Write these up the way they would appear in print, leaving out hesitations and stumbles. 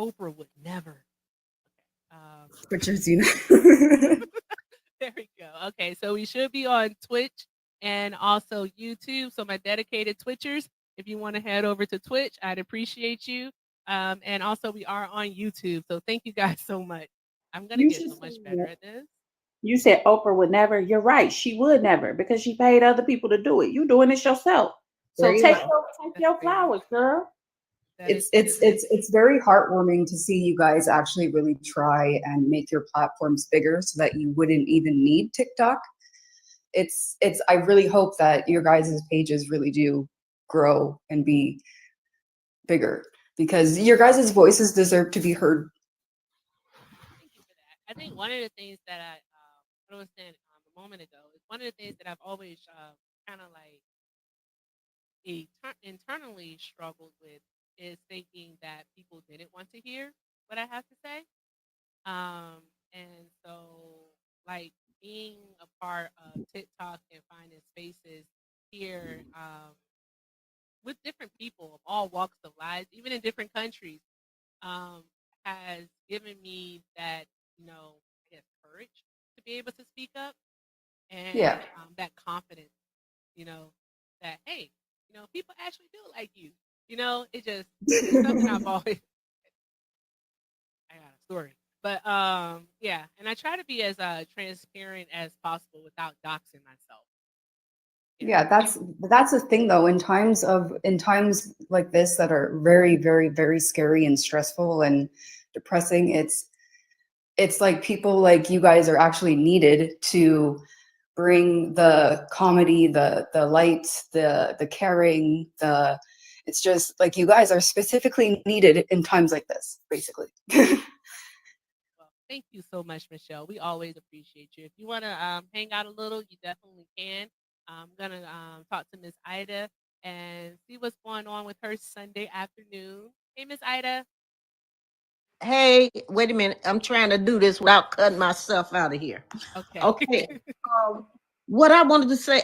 Oprah would never. Um, Twitchers, you know. there we go. Okay, so we should be on Twitch and also YouTube. So my dedicated Twitchers, if you want to head over to Twitch, I'd appreciate you. And also we are on YouTube. So thank you guys so much. I'm gonna You get should so say much better that. at this. You said Oprah would never. You're right. She would never because she paid other people to do it. You doing this yourself. There So you go. take That's your fair. flowers, girl. That is It's fair. it's very heartwarming to see you guys actually really try and make your platforms bigger so that you wouldn't even need TikTok. It's I really hope that your guys' pages really do grow and be bigger because your guys' voices deserve to be heard. Thank you for that. I think one of the things that I was saying a moment ago is one of the things that I've always kind of like internally struggled with is thinking that people didn't want to hear what I have to say. And so like being a part of TikTok and finding spaces here with different people of all walks of life, even in different countries, um, has given me that, I guess, courage to be able to speak up Yeah. and that confidence, you know, that, hey, people actually do like you. It's something I've always, I got a story. But yeah, and I try to be as transparent as possible without doxing myself. Yeah. Yeah, that's the thing though. In times like this that are very, very, very scary and stressful and depressing, it's like people like you guys are actually needed to bring the comedy, the light, the caring, the it's just like you guys are specifically needed in times like this, basically. Well, thank you so much, Michelle. We always appreciate you. If you want to hang out a little, you definitely can. I'm gonna talk to Miss Ida and see what's going on with her Sunday afternoon. Hey, Miss Ida. Hey, wait a minute. I'm trying to do this without cutting myself out of here. Okay. Okay. What I wanted to say,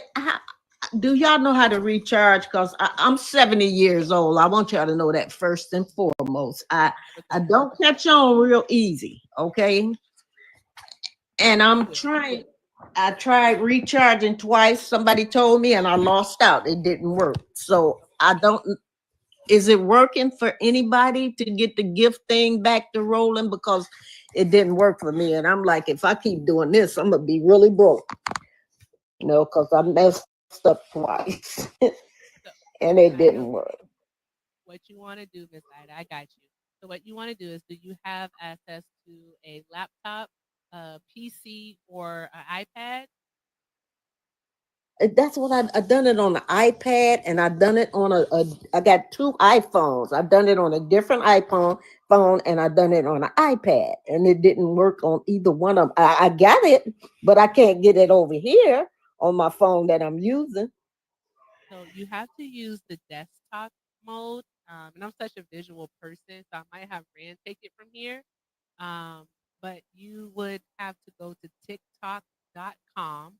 do y'all know how to recharge? Because I'm 70 years old. I want y'all to know that first and foremost. I Okay. don't catch on real easy. Okay. And I'm Good. trying. I tried recharging twice. Somebody told me, and I lost out. It didn't work. So I don't. Is it working for anybody to get the gift thing back to rolling? Because it didn't work for me. And I'm like, if I keep doing this, I'm gonna be really broke. Because I messed up twice So, and it I didn't know work. what you want to do, Miss Ida. I got you. So, what you want to do is, do you have access to a laptop, a PC, or an iPad? That's what I done it on the iPad, and I done it on I got two iPhones. I done it on a different iPhone phone, and I done it on an iPad, and it didn't work on either one of them. I got it, but I can't get it over here on my phone that I'm using. So you have to use the desktop mode. And I'm such a visual person, so I might have Rand take it from here. Um, but you would have to go to TikTok.com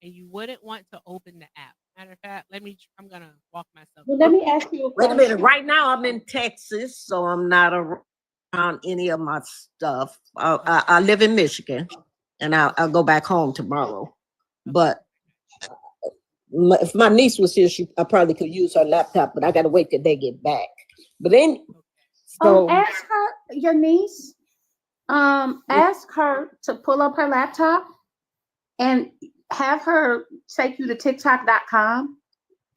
and you wouldn't want to open the app. Matter of fact, I'm going to walk myself Well, let through me it. ask you a Wait a minute. question. Right now, I'm in Texas, so I'm not around any of my stuff. I Okay. live in Michigan, and I'll go back home tomorrow. Okay. But if my niece was here, I probably could use her laptop, but I got to wait till they get back. But then, Okay. so Ask her, your niece. Ask her to pull up her laptop and have her take you to TikTok.com,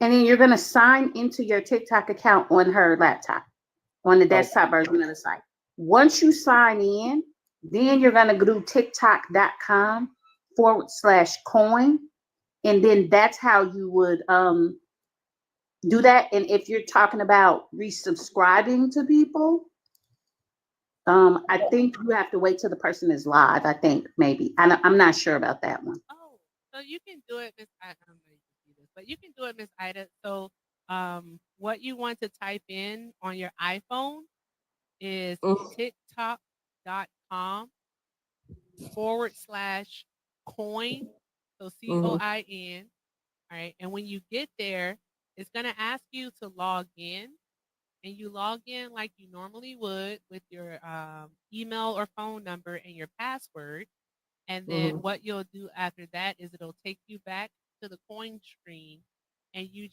and then you're gonna sign into your TikTok account on her laptop, on the oh, desktop version of the site. Once you sign in, then you're gonna go to TikTok.com/coin, and then that's how you would do that. And if you're talking about resubscribing to people, I think you have to wait till the person is live. I think maybe I'm not sure about that one. Oh, so you can do it, Miss I don't know if you can see this, but you can do it, Miss Ida. So what you want to type in on your iPhone is mm, TikTok.com /coin. So mhm. COIN. All right. And when you get there, it's going to ask you to log in. and you log in like you normally would with your email or phone number and your password. And then Mhm. what you'll do after that is it'll take you back to the coin screen, and you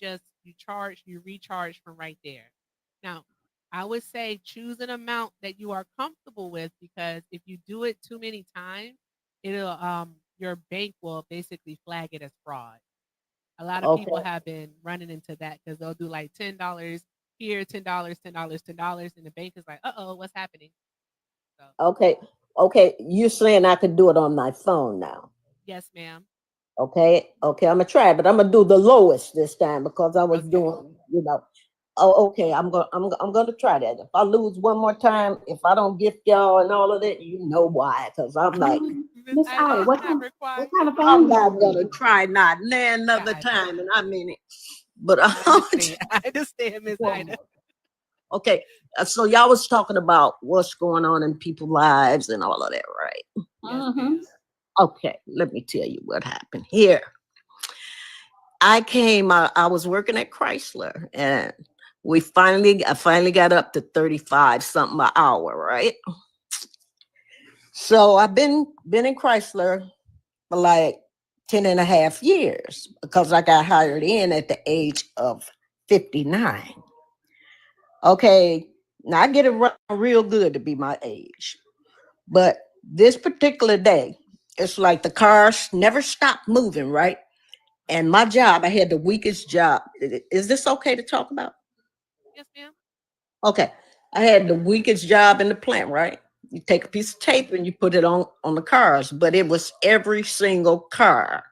recharge from right there. Now, I would say choose an amount that you are comfortable with, because if you do it too many times, it'll your bank will basically flag it as fraud. A lot of people Okay. have been running into that because they'll do like $10 here, $10, $10, $10, and the bank is like, "Uh-oh, what's happening?" So, Okay. Okay. You're saying I could do it on my phone now. yes, ma'am. Okay. Okay. I'm gonna try, but I'm gonna do the lowest this time because I was Okay. doing, Oh, okay. I'm gonna try that. If I lose one more time, if I don't gift y'all and all of that, you know why? Because I'm like, Miss Miss Ida, Ida, it's not what required. kind of I'm phone you not use? gonna try not another Got you. time, and I mean it. But I understand. I understand, Miss Ida. okay. So y'all was talking about what's going on in people's lives and all of that, right? Yes, Mm-hmm. ma'am. Okay. Let me tell you what happened here. I was working at Chrysler, and I finally got up to 35 something an hour, right? So I've been in Chrysler for like 10 and a half years because I got hired in at the age of 59. Okay, now I get it real good to be my age. But this particular day, it's like the cars never stop moving, right? And my job, I had the weakest job. Is this okay to talk about? Yes, ma'am. Okay. I had the weakest job in the plant, right? You take a piece of tape and you put it on the cars, but it was every single car,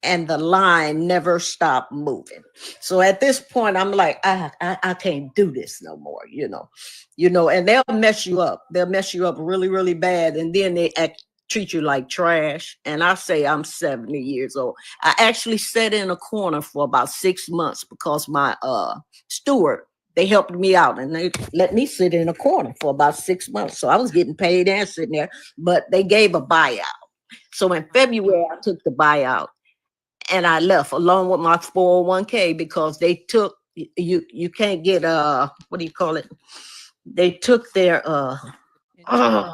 and the line never stopped moving. So at this point, I'm like, I can't do this no more, and they'll mess you up. They'll mess you up really, really bad. And then treat you like trash. And I say I'm 70 years old. I actually sat in a corner for about 6 months because my steward, they helped me out and they let me sit in a corner for about 6 months. So I was getting paid and sitting there, but they gave a buyout. So in February, I took the buyout and I left along with my 401k because they took you can't get what do you call it? They took their Pension.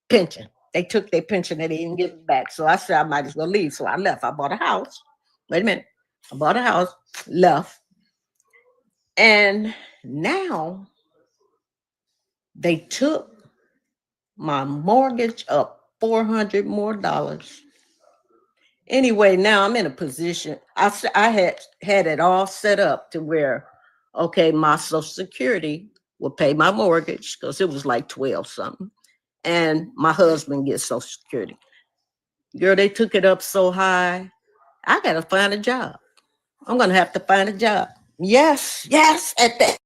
pension. They took their pension and they didn't give it back. So I said I might as well leave. So I left. I bought a house. Wait a minute. I bought a house, left. And now they took my mortgage up $400 more. Anyway, now I'm in a position. I had it all set up to where, okay, my Social Security will pay my mortgage because it was like 12 something, and my husband gets Social Security. Girl, they took it up so high. I gotta find a job. I'm gonna have to find a job. Yes, yes. At that,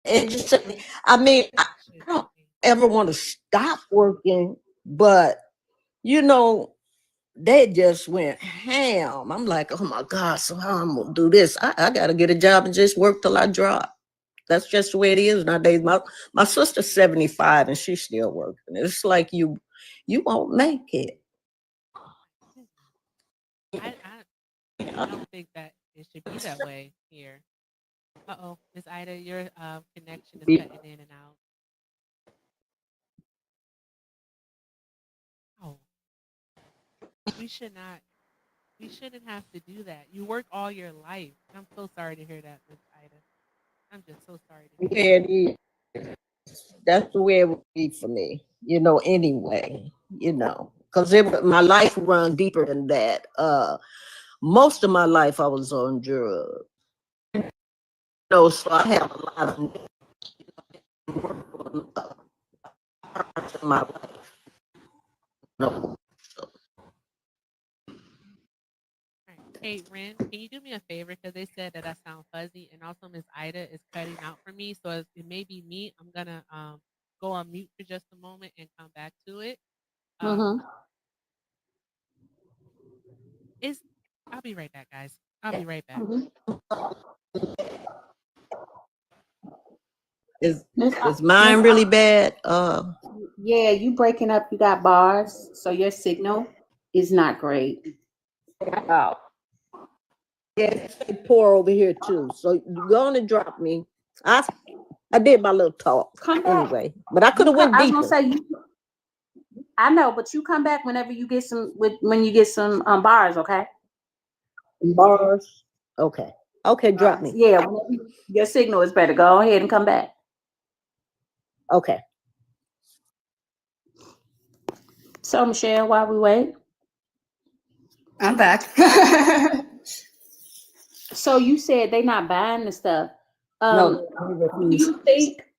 it just took me. I mean, I don't ever want to stop working, but you know, they just went ham. I'm like, oh my God, so how I'm gonna do this? I gotta get a job and just work till I drop. That's just the way it is nowadays. My sister's 75 and she's still working. It's like you won't make it. I don't think that it should be that way here. Uh-oh, Miss Ida, your connection is cutting in and out. Oh, we should not. We shouldn't have to do that. You work all your life. I'm so sorry to hear that, Miss Ida. I'm just so sorry to hear that. Yeah, it is. That's the way it would be for me, anyway, because my life run deeper than that. Most of my life I was on drugs. So I have a lot of parts in my life. So, All right. Hey, Ren, can you do me a favor? Because they said that I sound fuzzy, and also Miss Ida is cutting out for me. So it may be me. I'm gonna go on mute for just a moment and come back to it. Um, Mm-hmm. is I'll be right back, guys. I'll be right back. Mm-hmm. is Miss, is Miss, mine really bad? yeah, you breaking up. You got bars, so your signal is not great. Wow. Yeah, it's poor over here too. So you're gonna drop me. I I did my little talk Come back. anyway, but I could have went I was deeper. gonna say I know, but you come back whenever you get when you get some bars, okay? Bars. Okay. Okay, drop me. Yeah, whenever your signal is better. Go ahead and come back. Okay. So Michelle, while we wait, I'm back. so you said they not buying the stuff. No,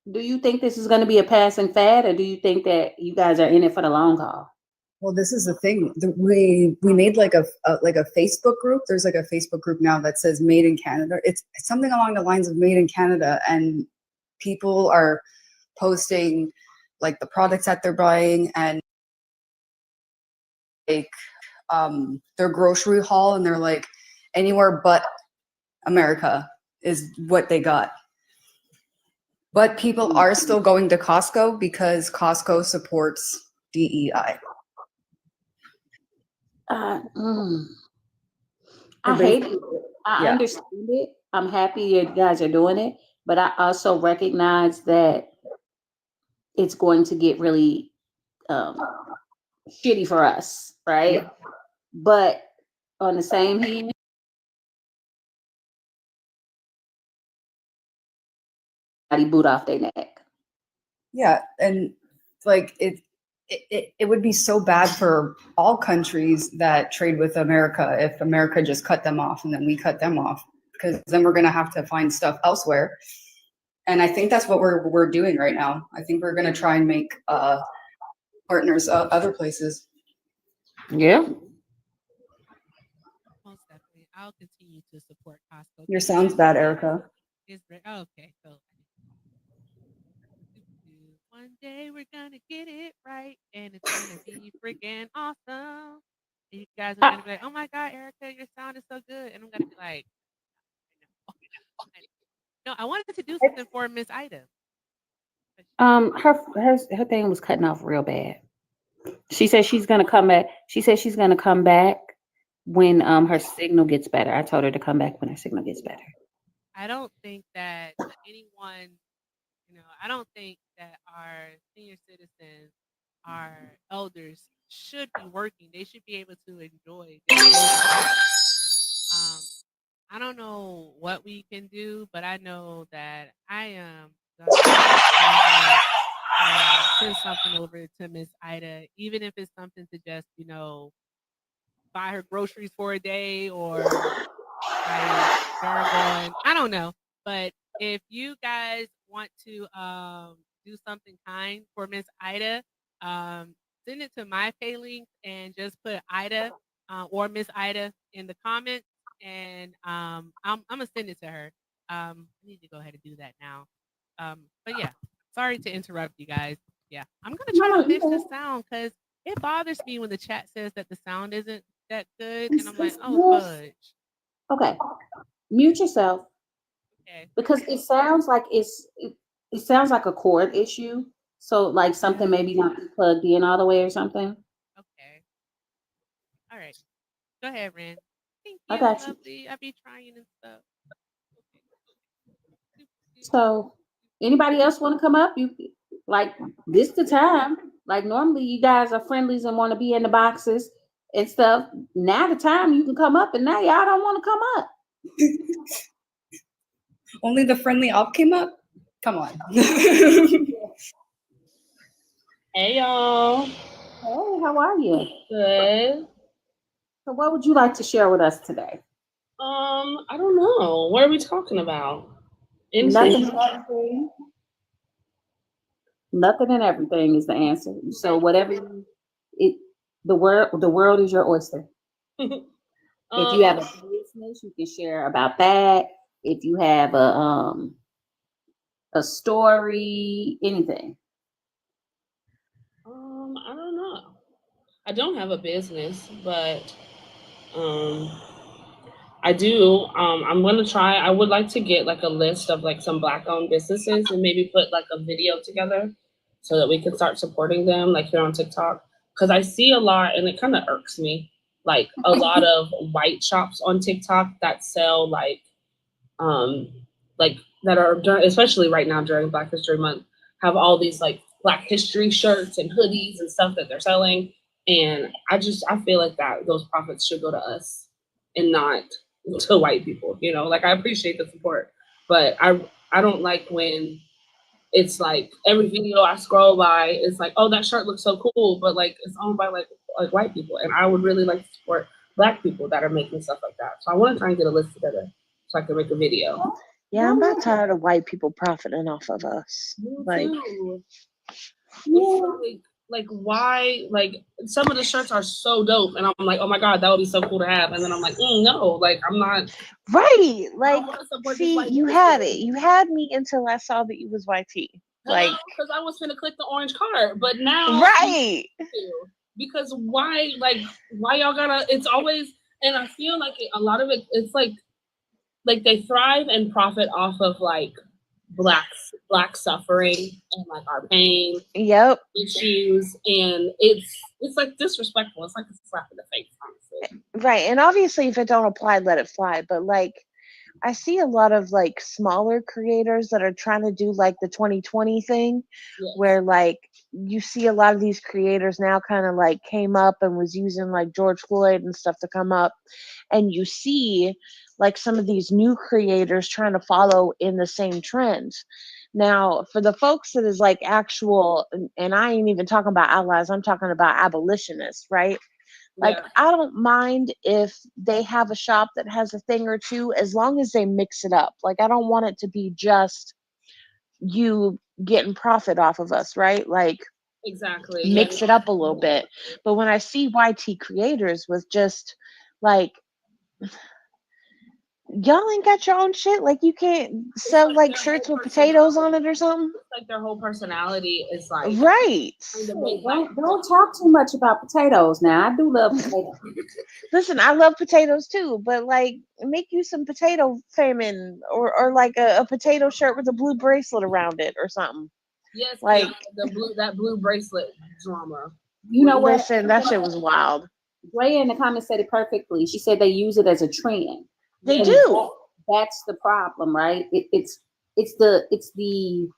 Do you think this is going to be a passing fad, or do you think that you guys are in it for the long haul? well, this is the thing. We made like a Facebook group. There's like a Facebook group now that says "Made in Canada." It's something along the lines of "Made in Canada," and people are posting like the products that they're buying and like their grocery haul, and they're like anywhere but America is what they got. But people are still going to Costco because Costco supports DEI. I hate it. I Yeah. understand it. I'm happy you guys are doing it, but I also recognize that it's going to get really shitty for us, right? Yeah. But on the same hand, boot off their neck. Yeah, and like it would be so bad for all countries that trade with America if America just cut them off and then we cut them off, because then we're gonna have to find stuff elsewhere. And I think that's what we're doing right now. I think we're gonna try and make partners other places. Yeah. Most definitely. I'll continue to support Costco. Your sound's bad, Erica. Okay, so one day we're gonna get it right, and it's gonna be freaking awesome. And you guys are gonna be like, "Oh my God, Erica, your sound is so good," and I'm gonna be like, "No, I wanted to do something for Miss Ida." Her thing was cutting off real bad. She said she's gonna come back. She said she's gonna come back when her signal gets better. I told her to come back when her signal gets better. I don't think that anyone, I don't think that our senior citizens, our elders should be working. They should be able to enjoy their days. I don't know what we can do, but I know that I am going to send something over to Miss Ida, even if it's something to just, buy her groceries for a day or like gargle. I don't know. But if you guys want to do something kind for Miss Ida, send it to my pay link and just put Ida or Miss Ida in the comments, and I'm gonna send it to her. I need to go ahead and do that now. But yeah, sorry to interrupt you guys. Yeah, I'm gonna try to fix the sound because it bothers me when the chat says that the sound isn't that good, and I'm like, oh fudge. Okay, mute yourself. Okay. Because it sounds like it sounds like a cord issue. So like something maybe not plugged in all the way or something. Okay. All right. Go ahead, Ren. Thank I you, got you. lovely. I be trying and stuff. Okay. So anybody else want to come up? You like this the time. Like normally you guys are friendlies and want to be in the boxes and stuff. Now the time you can come up, and now y'all don't want to come up. Only the friendly op came up? Come on. Hey y'all. Hey, how are you? Good. So what would you like to share with us today? I don't know. What are we talking about? Nothing and everything. Nothing and everything is the answer. So whatever the world is your oyster. If you have a business, you can share about that. If you have a story, anything. I don't know. I don't have a business, but I do. I'm gonna try. I would like to get like a list of like some Black-owned businesses and maybe put like a video together so that we can start supporting them, like here on TikTok. Because I see a lot, and it kind of irks me, like a lot of white shops on TikTok that sell like that are during, especially right now during Black History Month, have all these like Black History shirts and hoodies and stuff that they're selling. And I feel like that those profits should go to us and not to white people. You know, like I appreciate the support, but I don't like when it's like every video I scroll by, it's like, oh, that shirt looks so cool, but like it's owned by like white people, and I would really like to support Black people that are making stuff like that. So I want to try and get a list together so I can make a video. Yeah, I'm about tired of white people profiting off of us. Me Like, too. It's like why? Like some of the shirts are so dope, and I'm like, oh my god, that would be so cool to have. And then I'm like, no, like I'm not. right? Like, wanna support this see, white you person. had it. You had me until I saw that you was YT. Like, Because I was gonna click the orange card, but now right? because why? Like why y'all gotta? It's always, and I feel like a lot of it. It's like they thrive and profit off of like black suffering and like our pain Yep. issues, and it's like disrespectful. It's like a slap in the face, honestly. Right. And obviously, if it don't apply, let it fly. But like, I see a lot of like smaller creators that are trying to do like the 2020 thing, Yes. where like you see a lot of these creators now kind of like came up and was using like George Floyd and stuff to come up. And you see like some of these new creators trying to follow in the same trends. Now, for the folks that is like actual, and I ain't even talking about allies, I'm talking about abolitionists, right? Like, Yeah. I don't mind if they have a shop that has a thing or two, as long as they mix it up. Like, I don't want it to be just you getting profit off of us, right? Like, Exactly. mix it up a little bit. But when I see YT creators with just like, y'all ain't got your own shit. Like, you can't sell like shirts with potatoes on it or something. It's like their whole personality is like Right. kind of make Don't talk too much about potatoes now. I do love potatoes. Listen, I love potatoes too, but like, make you some potato famine or like a potato shirt with a blue bracelet around it or something. yes, Like, that blue bracelet drama. You know what? listen, that shit was wild. Drea in the comments said it perfectly. She said they use it as a trend. They And do. That's the problem, right? It's the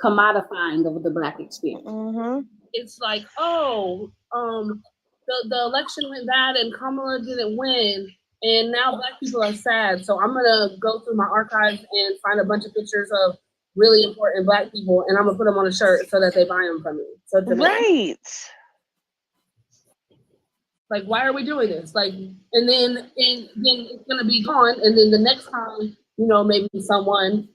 commodifying of the Black experience. Mm-hmm. It's like, oh, the election went bad and Kamala didn't win, and now Black people are sad. So I'm gonna go through my archives and find a bunch of pictures of really important Black people, and I'm gonna put them on a shirt so that they buy them from me. So to me, Right. like, why are we doing this? Like, and then it's gonna be gone, and then the next time, maybe someone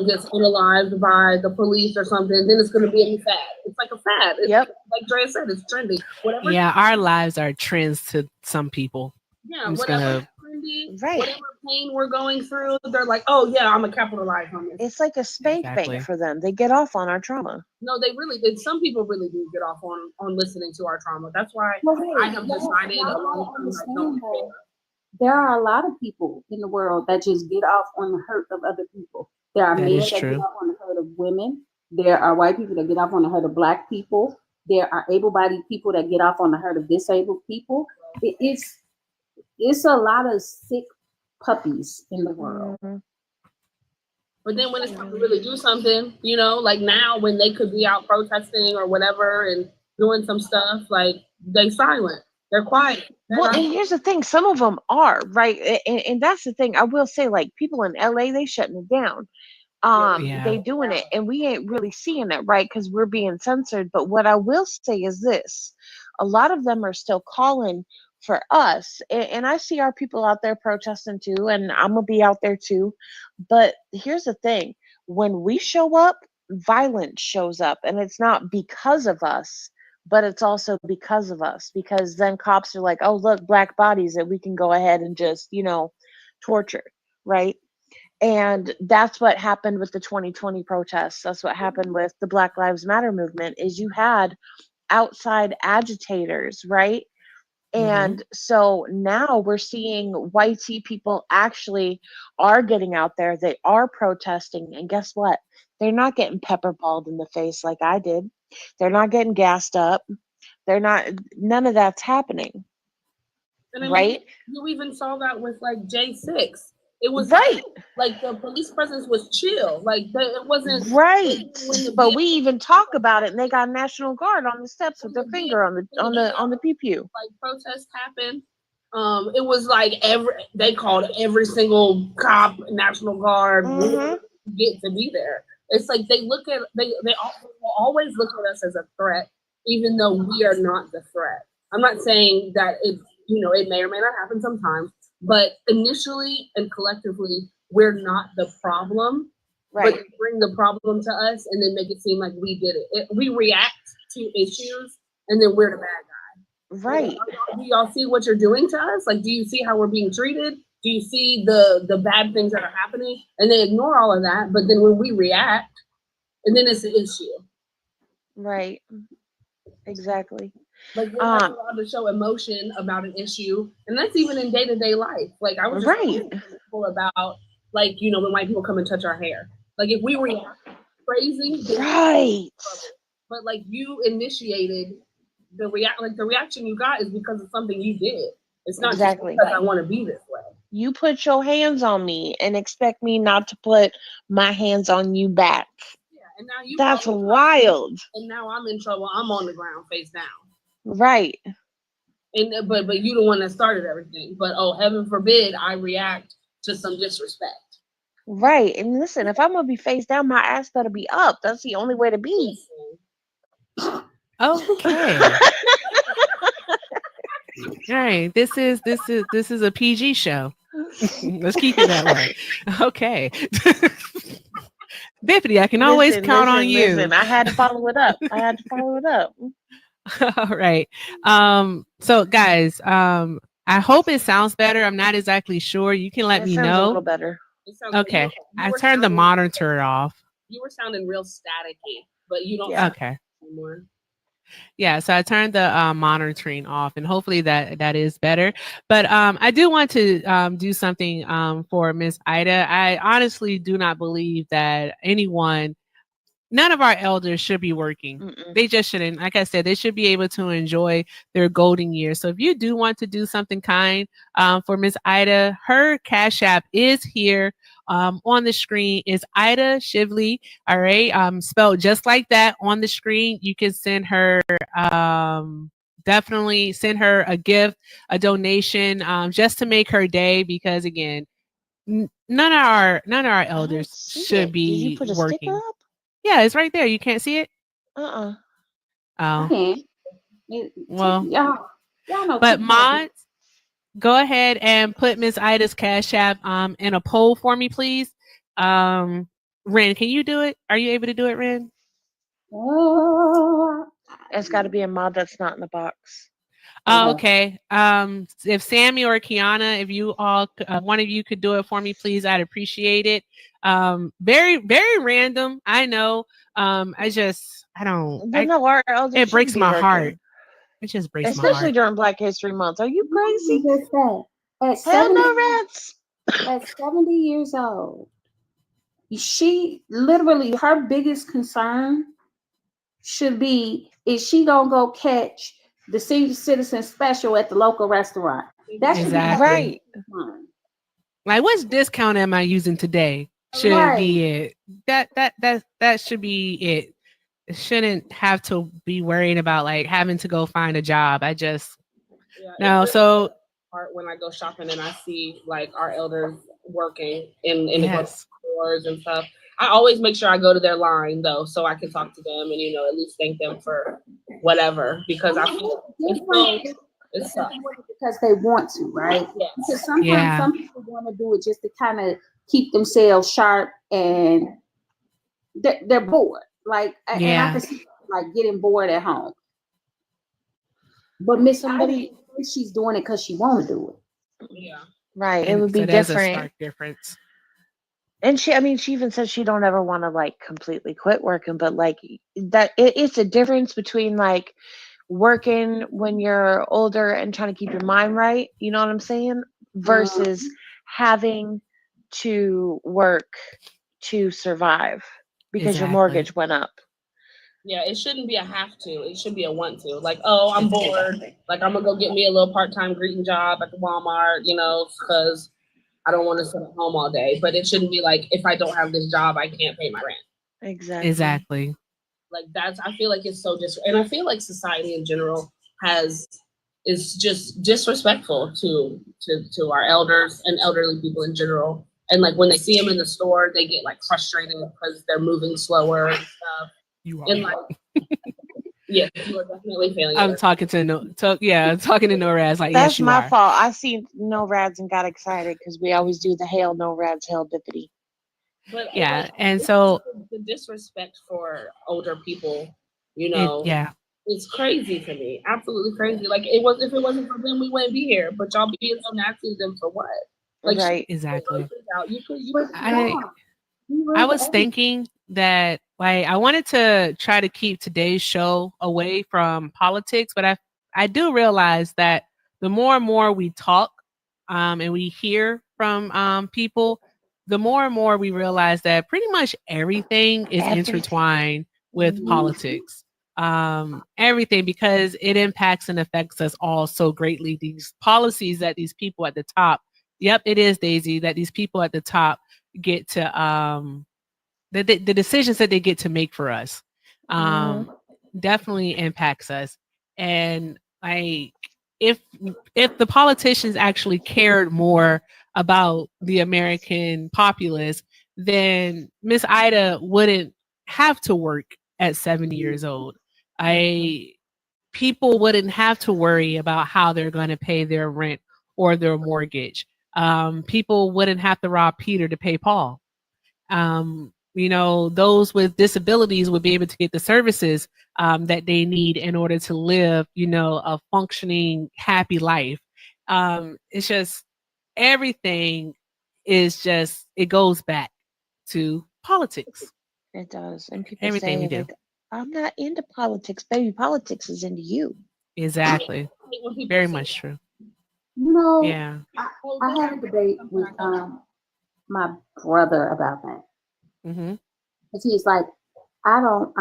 gets unalived by the police or something, then it's gonna be a new fad. It's like a fad. It's, Yep. like Drea said, it's trendy. Whatever. Yeah, our lives are trends to some people. Yeah, I'm just whatever gonna- trendy, Right. whatever pain we're going through, they're like, oh yeah, I'm gonna capitalize on this. It's like a spank Exactly. bank for them. They get off on our trauma. No, some people really do get off on listening to our trauma. That's why I have decided a long time I don't care. There are a lot of people in the world that just get off on the hurt of other people. There are That men is that true. get off on the hurt of women. There are white people that get off on the hurt of Black people. There are able-bodied people that get off on the hurt of disabled people. It's a lot of sick puppies in the world. Mm-hmm. But then when it's time to really do something, like now when they could be out protesting or whatever and doing some stuff, like they silent, they're quiet. They're Well, not- and here's the thing, some of them are, right? And that's the thing. I will say, like, people in LA, they shutting it down. Yeah. They doing it, and we ain't really seeing it, right? Because we're being censored. But what I will say is this: a lot of them are still calling for us, and I see our people out there protesting too, and I'm gonna be out there too. But here's the thing: when we show up, violence shows up, and it's not because of us, but it's also because of us. Because then cops are like, "Oh, look, Black bodies that we can go ahead and just, torture," right? And that's what happened with the 2020 protests. That's what happened with the Black Lives Matter movement, is you had outside agitators, right? And so now we're seeing YT people actually are getting out there. They are protesting. And guess what? They're not getting pepperballed in the face like I did. They're not getting gassed up. None of that's happening. And I mean, Right? you even saw that with like J6. It was Right. like the police presence was chill. Like it wasn't Right. when the But we even talk about it, and they got National Guard on the steps with their finger on the pew pew. like protests happened. It was like they called every single cop, National Guard, get to be there. It's like they always look at us as a threat, even though we are not the threat. I'm not saying that it may or may not happen sometimes, but initially and collectively, we're not the problem. Right. But they bring the problem to us and then make it seem like we did it. We react to issues and then we're the bad guy. Right. Do y'all see what you're doing to us? Like, do you see how we're being treated? Do you see the bad things that are happening? And they ignore all of that. But then when we react, and then it's an issue. Right. Exactly. Like we're not allowed to show emotion about an issue, and that's even in day-to-day life. Like I was just talking to people about, like, when white people come and touch our hair. Like if we react crazy, Right. but like you initiated the reaction you got is because of something you did. It's not Exactly. just because I want to be this way. You put your hands on me and expect me not to put my hands on you back. Yeah, and now That's wild. And now I'm in trouble. I'm on the ground face down. Right. And but you the one that started everything. But oh, heaven forbid I react to some disrespect. Right. And listen, if I'm gonna be face down, my ass better be up. That's the only way to be. Okay. All right. This is a PG show. Let's keep it that way. Okay. Bippity, I can always count on you. Listen, I had to follow it up. All right. So guys, I hope it sounds better. I'm not exactly sure. You can let me know. A little better. Okay. I turned the monitor off. You were sounding real staticky, but you don't. Okay. Anymore. Yeah, so I turned the monitoring off, and hopefully that is better. But I do want to do something for Miss Ida. I honestly do not believe that none of our elders should be working. Mm-mm. They just shouldn't. Like I said, they should be able to enjoy their golden years. So if you do want to do something kind for Miss Ida, her Cash App is here on the screen. Is Ida Shively. All right. Spelled just like that on the screen. You can send her definitely send her a gift, a donation, just to make her day, because again, none of our elders should be working. Yeah, it's right there. You can't see it? Oh. Okay. Well, y'all know. But mods, go ahead and put Miss Ida's Cash App in a poll for me, please. Ren, can you do it? Are you able to do it, Ren? It's got to be a mod that's not in the box. Oh, okay. If Sammy or Kiana, if you all, one of you could do it for me, please, I'd appreciate it. Very, very random. I know. I don't. It breaks my heart. It just breaks my heart. Especially during Black History Month. Are you crazy? At 70 years old, she literally, her biggest concern should be, is she gonna go catch the senior citizen special at the local restaurant? That's exactly right. Like, which discount am I using today? Should be it. That should be it. It shouldn't have to be worrying about like having to go find a job. I just no. So when I go shopping and I see like our elders working in the grocery stores and stuff, I always make sure I go to their line though, so I can talk to them and at least thank them for whatever, because I feel it's because they want to, right? Yes. Because sometimes some people want to do it just to kind of keep themselves sharp, and they're bored. Like, and I can see like getting bored at home. But Miss Ida, she's doing it because she want to do it. Yeah. Right. It would be different. A stark difference. And she even said she don't ever want to like completely quit working, but like that it's a difference between like working when you're older and trying to keep your mind right, you know what I'm saying, versus having to work to survive because your mortgage went up. Yeah, it shouldn't be a have to. It should be a want to. Like, oh, I'm bored. Like, I'm gonna go get me a little part-time greeting job at the Walmart, because I don't want to sit at home all day. But it shouldn't be like, if I don't have this job, I can't pay my rent. Exactly. Exactly. Like I feel like it's so and I feel like society in general is just disrespectful to our elders and elderly people in general. And like when they see them in the store, they get like frustrated because they're moving slower and stuff. You And are. like, yes, you are definitely failing. I'm talking to I'm talking to NORADs like, That's yes, you my are. fault. I seen no rads and got excited because we always do the hail no rads, hail dippity. But Yeah, like, and so the disrespect for older people, yeah, it's crazy to me. Absolutely crazy. Like if it wasn't for them, we wouldn't be here. But y'all being so nasty to them for what? Like Right. exactly. You could I was thinking that like I wanted to try to keep today's show away from politics, but I do realize that the more and more we talk and we hear from people, the more and more we realize that pretty much everything is intertwined with politics. Everything, because it impacts and affects us all so greatly. These policies that these people at the top, yep, it is, Daisy, that these people at the top get to the decisions that they get to make for us definitely impacts us. And like if the politicians actually cared more about the American populace, then Miss Ida wouldn't have to work at 70 years old. People wouldn't have to worry about how they're going to pay their rent or their mortgage. People wouldn't have to rob Peter to pay Paul. Those with disabilities would be able to get the services that they need in order to live, a functioning, happy life. It's just everything it goes back to politics. It does. And people Everything say, we do. like, I'm not into politics, baby. Politics is into you. Exactly. Very much true. Yeah. I had a debate with my brother about that. Mm-hmm. Because he's like, I don't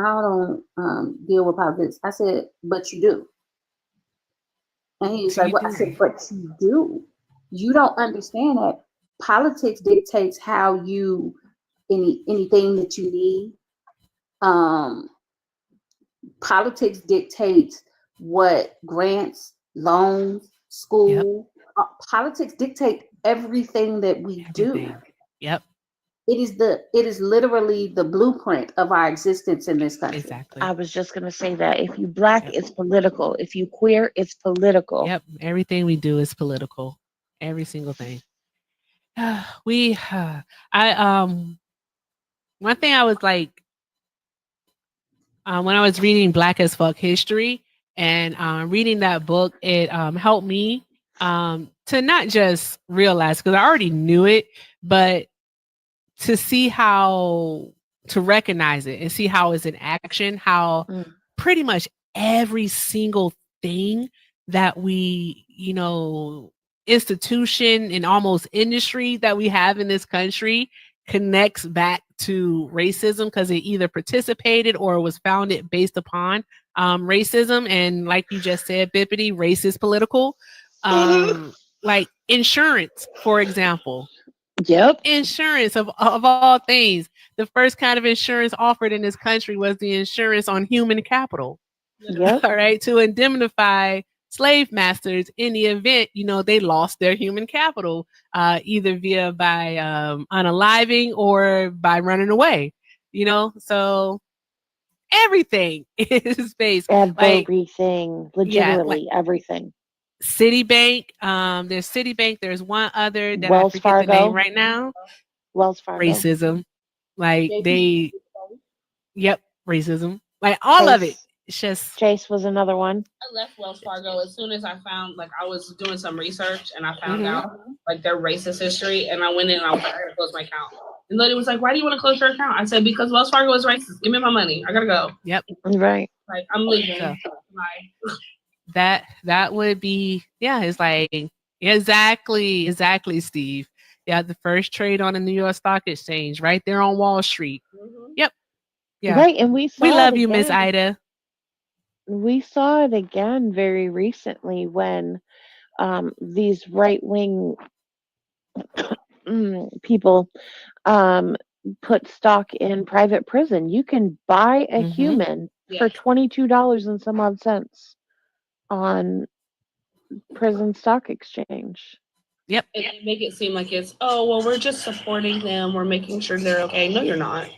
deal with politics. I said, but you do. And he's So like, well, I said, but you do. You don't understand that politics dictates how you anything that you need. Politics dictates what grants, loans, school. Politics dictate everything that we do. Yep. It is literally the blueprint of our existence in this country. Exactly. I was just gonna say that if you Black, it's political. If you queer, it's political. Yep. Everything we do is political. Every single thing. One thing I was like, when I was reading Black as Fuck History and reading that book, it helped me to not just realize, because I already knew it, but to see to recognize it and see how it's in action, how pretty much every single thing that we, institution and almost industry that we have in this country connects back to racism, because it either participated or was founded based upon racism. And like you just said, Bippity, race is political. Like insurance, for example. Yep. Insurance of all things. The first kind of insurance offered in this country was the insurance on human capital. Yep. All right. To indemnify slave masters in the event, they lost their human capital, either by unaliving or by running away, so everything is based. Everything. Legitimately everything. Citibank, there's Citibank, there's one other that Wells I forget Fargo. the name right now. Wells Fargo. Racism. Like racism. Like all Chase. of it. It's just Chase was another one. I left Wells Fargo as soon as I found, like, I was doing some research and I found out like their racist history, and I went in and I was like, I gotta close my account. And the lady was like, why do you want to close your account? I said, because Wells Fargo is racist. Give me my money. I gotta go. Yep. Right. Like, I'm leaving. So, Bye. that would be, it's like exactly, Steve. Yeah, the first trade on the New York Stock Exchange, right there on Wall Street. Yep. Yeah. Right, and we love you, Miss Ida. We saw it again very recently when these right-wing people put stock in private prison. You can buy a Mhm. human for Yes. $22 and some odd cents on prison stock exchange. Yep. And they make it seem like it's, oh, well, we're just supporting them. We're making sure they're okay. No, you're not.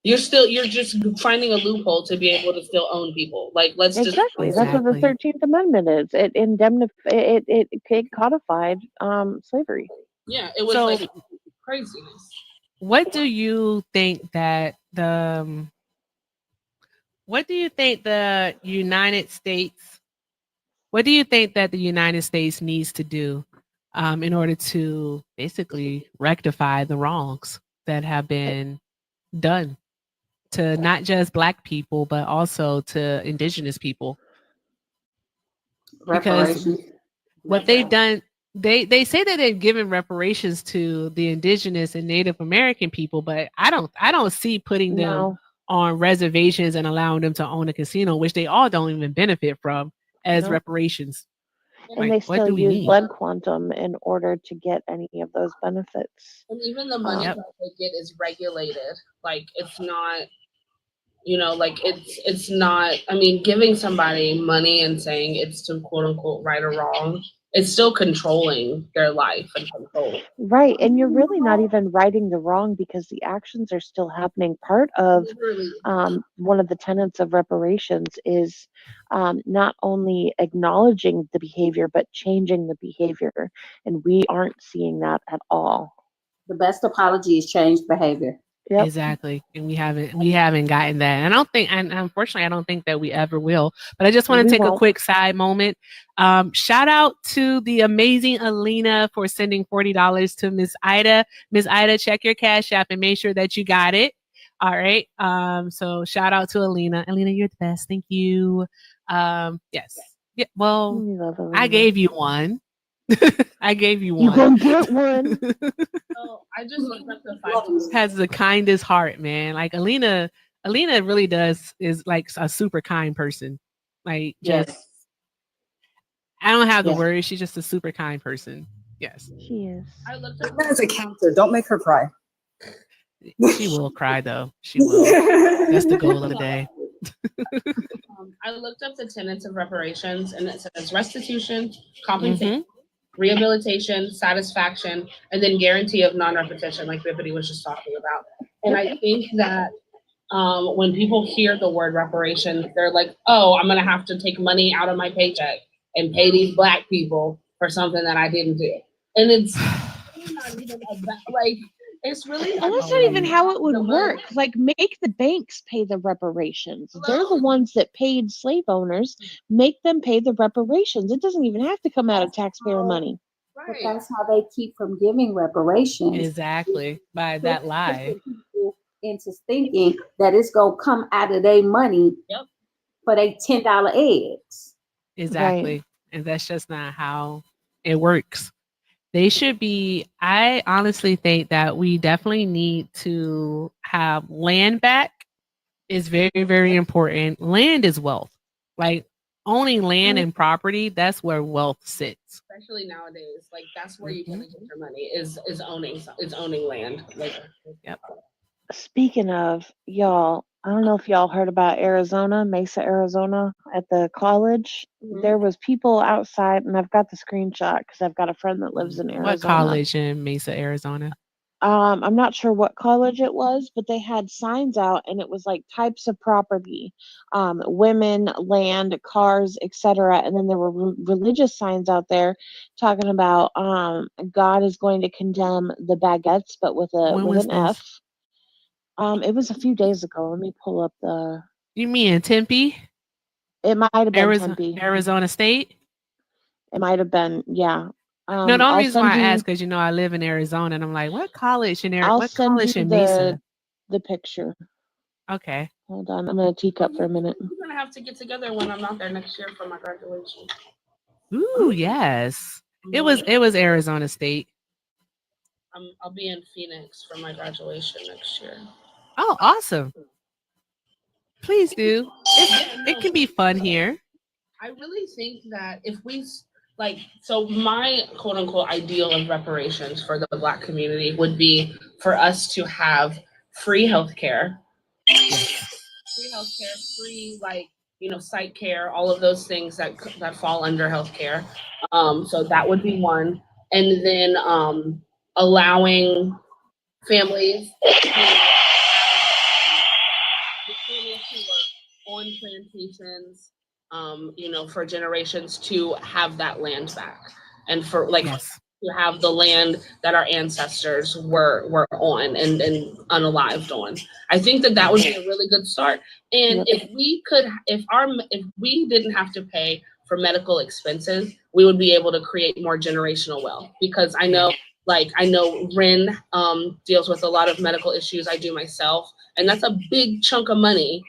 You're just finding a loophole to be able to still own people. Like, let's Exactly. just. That's what the Exactly. 13th Amendment is. It codified slavery. Yeah, it was So, like craziness. what do you think that what do you think the United States what do you think that the United States needs to do in order to basically rectify the wrongs that have been done to not just Black people, but also to Indigenous people? Because Reparations. what they've done, they say that they've given reparations to the Indigenous and Native American people, but I don't see putting them No. on reservations and allowing them to own a casino, which they all don't even benefit from, as Nope. reparations. And Like, they what still do we use need? blood quantum in order to get any of those benefits. And even the money Yep. that they get is regulated. Like, it's not, like it's not, I mean, giving somebody money and saying it's to quote unquote right or wrong, it's still controlling their life and control. Right. And you're really not even righting the wrong because the actions are still happening. Part of Literally. one of the tenets of reparations is not only acknowledging the behavior, but changing the behavior. And we aren't seeing that at all. The best apology is changed behavior. Yep. Exactly. And we haven't gotten that. And I don't think, and unfortunately, I don't think that we ever will. But I just want to We take a won't. quick side moment. Shout out to the amazing Alina for sending $40 to Miss Ida. Miss Ida, check your Cash App and make sure that you got it. All right. So shout out to Alina. Alina, you're the best. Thank you. Yes. Yeah. Well, We love I Alina. gave you one. I gave you You one. gonna get one. So I just looked up the 5 Has the kindest heart, man. Like Alina really is like a super kind person. Like, just, Yes. I don't have the Yes. words. She's just a super kind person. Yes. She is. I looked up As a counselor, don't make her cry. She will cry though. She will. That's the goal of the day. I looked up the tenets of reparations, and it says restitution, compensation, Mhm. rehabilitation, satisfaction, and then guarantee of non-repetition, like Bippity was just talking about. And I think that when people hear the word reparations, they're like, oh, I'm gonna have to take money out of my paycheck and pay these Black people for something that I didn't do. And it's really not even about, like, it's really And that's not even how it would work. Like, make the banks pay the reparations. They're the ones that paid slave owners. Make them pay the reparations. It doesn't even have to come out of taxpayer money. But Right. that's how they keep from giving reparations. Exactly. By that lie. People into thinking that it's gonna come out of their money Yep. for their $10 eggs. Exactly. And that's just not how it works. They should be, I honestly think that we definitely need to have land back. Is very, very important. Land is wealth. Like, owning land and property, that's where wealth sits. Especially nowadays, like that's where you gonna get your money is owning land. Like, Yep. Speaking of, y'all, I don't know if y'all heard about Arizona, Mesa, Arizona, at the college. Mhm. There was people outside, and I've got the screenshot because I've got a friend that lives in Arizona. What college in Mesa, Arizona? I'm not sure what college it was, but they had signs out, and it was like types of property, women, land, cars, etc. And then there were religious signs out there talking about God is going to condemn the baguettes, but with When was an this? F. It was a few days ago. Let me pull up the. You mean in Tempe, It might have been Arizona, Tempe. Arizona State? It might have been, yeah. No, the only I'll reason why send I you. asked because I live in Arizona, and I'm like, what college in I'll what send college you in Mesa? the picture. Okay. Hold on, I'm gonna teak up for a minute. We're gonna have to get together when I'm out there next year for my graduation. Ooh, yes. It was Arizona State. I'll be in Phoenix for my graduation next year. Oh, awesome. Please do. It can be fun here. I really think that if we like, so my quote unquote ideal of reparations for the Black community would be for us to have free healthcare, free, like, psych care, all of those things that fall under healthcare. So that would be one. And then allowing families who were on plantations, for generations to have that land back, and for like Yes. to have the land that our ancestors were on and unalived on. I think that would be a really good start. And if we didn't have to pay for medical expenses, we would be able to create more generational wealth, because I know Ren deals with a lot of medical issues. I do myself, and that's a big chunk of money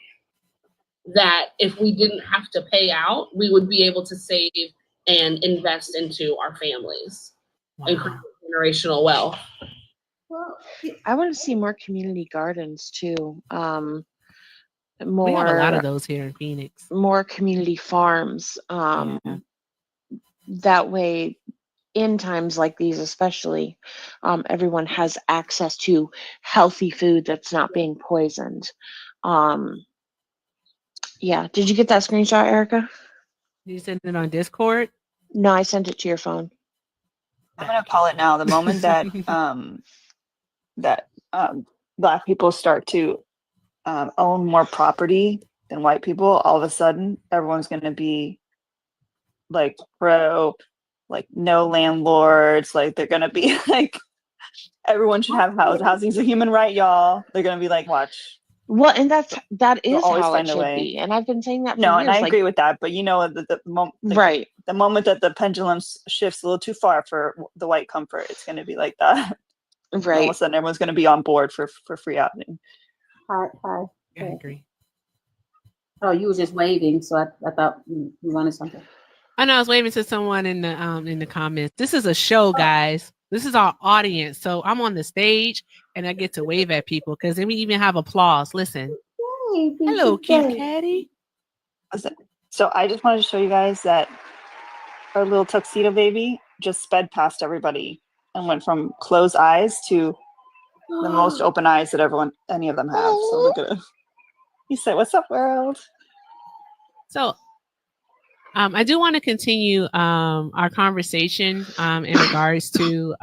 that if we didn't have to pay out, we would be able to save and invest into our families and create generational wealth. Well, I want to see more community gardens too. We have a lot of those here in Phoenix. More community farms. Yeah. That way, in times like these, especially, everyone has access to healthy food that's not being poisoned. Yeah. Did you get that screenshot, Erica? Did you send it on Discord? No, I sent it to your phone. I'm gonna call it now. The moment that Black people start to own more property than white people, all of a sudden everyone's gonna be like pro, like no landlords. Like they're gonna be like, everyone should have housing. Housing's a human right, y'all. They're gonna be like, watch. Well, and that is always how it find a should way. be. And I've been saying that for No, years. and I like, agree with that. But right. the moment that the pendulum shifts a little too far for the white comfort, it's going to be like that. All of Right. a sudden, everyone's going to be on board for free housing. hi. I agree. Oh, you were just waving, so I thought you wanted something. I know I was waving to someone in the comments. This is a show, guys. This is our audience. So I'm on the stage and I get to wave at people because then we even have applause. Listen. Hello, cute Caddy. So I just wanted to show you guys that our little tuxedo baby just sped past everybody and went from closed eyes to the most open eyes that any of them have. So look at it. He said, "What's up, world?" So I do want to continue our conversation in regards to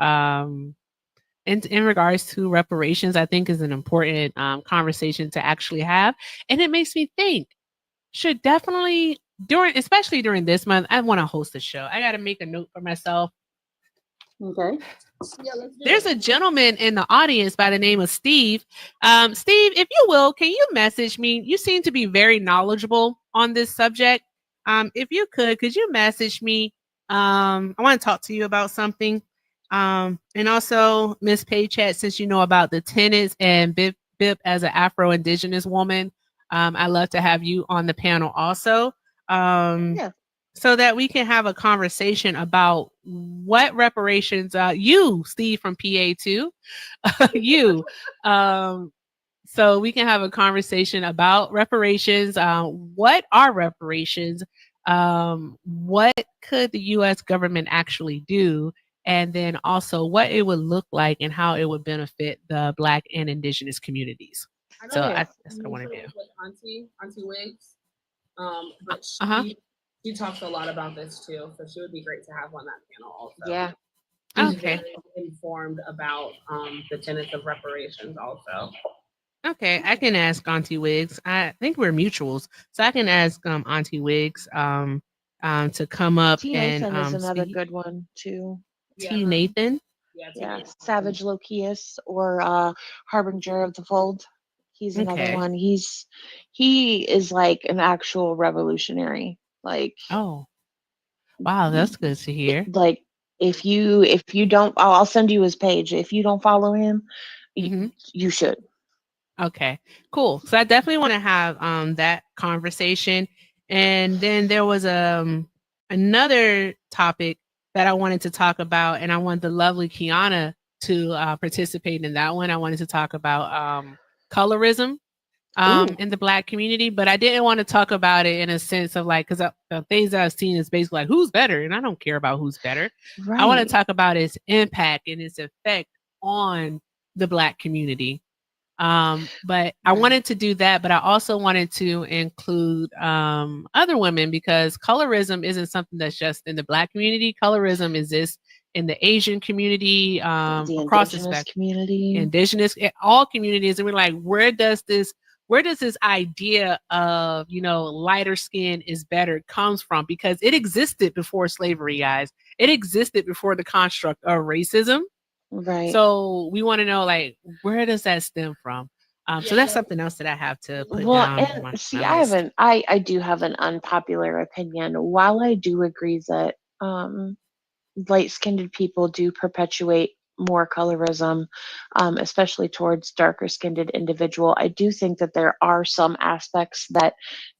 in regards to reparations. I think is an important conversation to actually have, and it makes me think should definitely especially during this month, I want to host a show. I got to make a note for myself. Okay. There's a gentleman in the audience by the name of Steve. Steve, if you will, can you message me? You seem to be very knowledgeable on this subject. If you could you message me? I want to talk to you about something. And also, Miss Paychat, since you know about the tenants and Bip as an Afro-Indigenous woman, I'd love to have you on the panel also. Yeah. So that we can have a conversation about what reparations you, Steve from PA too, you. So we can have a conversation about reparations. What are reparations? What could the U.S. government actually do? And then also what it would look like and how it would benefit the Black and Indigenous communities. So that's what I want to do. Auntie Wiggs, but she talks a lot about this too, so she would be great to have on that panel also. Yeah. She's Okay. very informed about the tenets of reparations also. Okay, I can ask Auntie Wiggs. I think we're mutuals, so I can ask Auntie Wiggs to come up T. and Nathan is another speak. good one too. T. Nathan. Yeah, Savage Lokius or Harbinger of the Fold. He's another Okay. one. He is like an actual revolutionary. Like, Oh, wow, that's good to hear. like if you don't, I'll send you his page. If you don't follow him, you should. Okay, cool. So I definitely want to have that conversation. And then there was another topic that I wanted to talk about, and I want the lovely Kiana to participate in that one. I wanted to talk about colorism Ooh. in the Black community, but I didn't want to talk about it in a sense of like, because the things that I've seen is basically like, who's better? And I don't care about who's better. I want to Right. talk about its impact and its effect on the Black community. But I wanted to do that, but I also wanted to include other women, because colorism isn't something that's just in the Black community. Colorism exists in the Asian community, The across the indigenous spectrum, community. indigenous, all communities. And we're like, where does this idea of, lighter skin is better comes from? Because it existed before slavery, guys. It existed before the construct of racism. Right. So we want to know, like, where does that stem from? So that's something else that I have to put Well, down and my see, list. I do have an unpopular opinion. While I do agree that light-skinned people do perpetuate more colorism, especially towards darker-skinned individual, I do think that there are some aspects that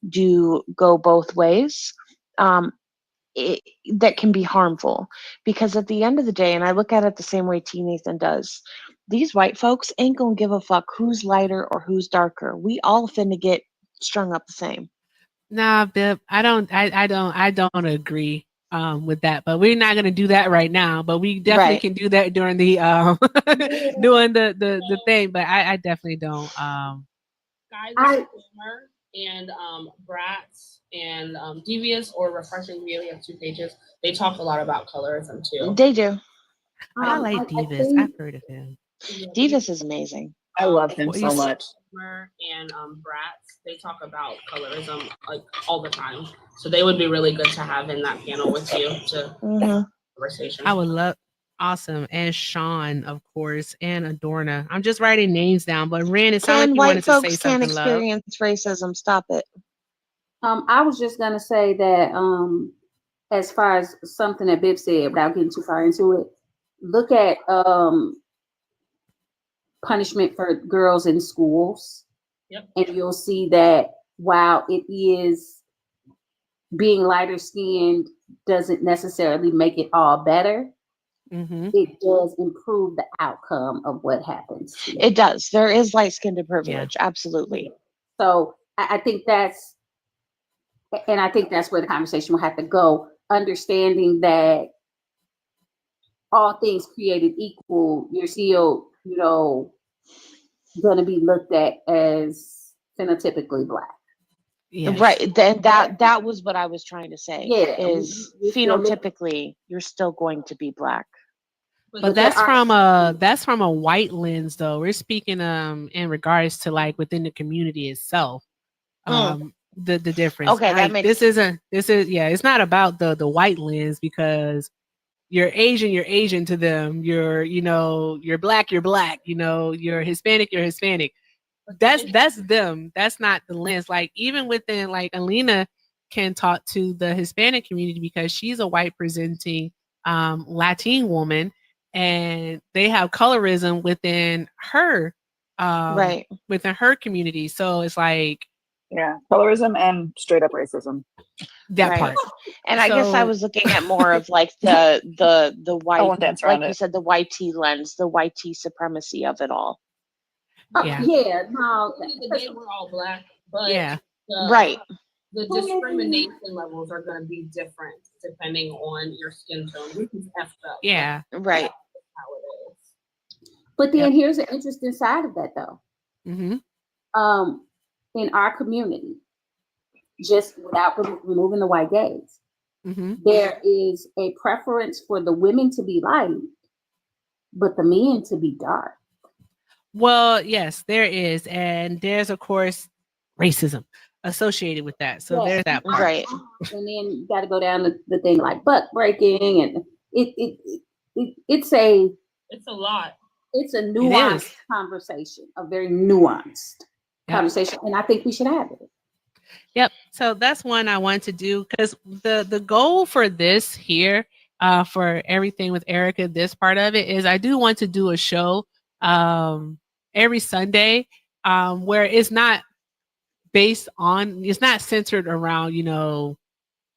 do go both ways. That can be harmful, because at the end of the day, and I look at it the same way T. Nathan does, these white folks ain't gonna give a fuck who's lighter or who's darker. We all finna get strung up the same. Nah, Bib, I don't agree with that. But we're not gonna do that right now. But we definitely Right. can do that during the doing the thing. But I definitely don't. Guys, I- Summer and Bratz and Devious or Refreshing View, we have 2 pages. They talk a lot about colorism too. They do. I like Divas. think- I've heard of him. Divas is amazing. I love him Well, so he's- much. Summer and Bratz, they talk about colorism like all the time. So they would be really good to have in that panel with you to Mhm. conversation. I would love. Awesome. And Sean, of course, and Adorna. I'm just writing names down. But Ren, it sounded like Can you white wanted to say folks can't something, love. experience racism? Stop it. I was just gonna say that as far as something that Bib said, without getting too far into it, look at punishment for girls in schools. Yep. And you'll see that while it is being lighter skinned doesn't necessarily make it all better, Mm-hmm. it does improve the outcome of what happens. It does. There is light-skinned privilege. Absolutely. So I think that's where the conversation will have to go, understanding that all things created equal, you're still, going to be looked at as phenotypically Black. Yes. Right. Then that was what I was trying to say. Yeah, Is we still look- phenotypically you're still going to be Black. But there that's are- from a white lens, though. We're speaking in regards to like within the community itself. The difference. Okay, that Like, makes- it's not about the white lens, because you're Asian to them. You're Black, you're Hispanic, you're Hispanic. That's them. That's not the lens. Like, even within, like, Alina can talk to the Hispanic community because she's a white presenting Latin woman, and they have colorism within her Right. within her community. So it's like Yeah, colorism and straight up racism. that Right. part. And I guess I So- was looking at more of like the white, won't dance like around you it. said, the white T lens, the white T supremacy of it all. Yeah. Yeah, no, At the end of the day, we're all Black, but Yeah. Right. the discrimination levels are going to be different depending on your skin tone, which is effed up. Yeah. Right. That's how it is. but then here's an interesting side of that, though. Mm-hmm. In our community, just without removing the white gaze, Mm-hmm. there is a preference for the women to be light, but the men to be dark. Well, yes, there is. And there's, of course, racism associated with that. So Yes. there's that part. Right. And then you got to go down to the thing like butt breaking, and it's a It's a lot. nuanced conversation, a very nuanced Yep. conversation, and I think we should have it. Yep. So that's one I want to do, because the goal for this here, for everything with Erica, this part of it is I do want to do a show every Sunday where it's not centered around,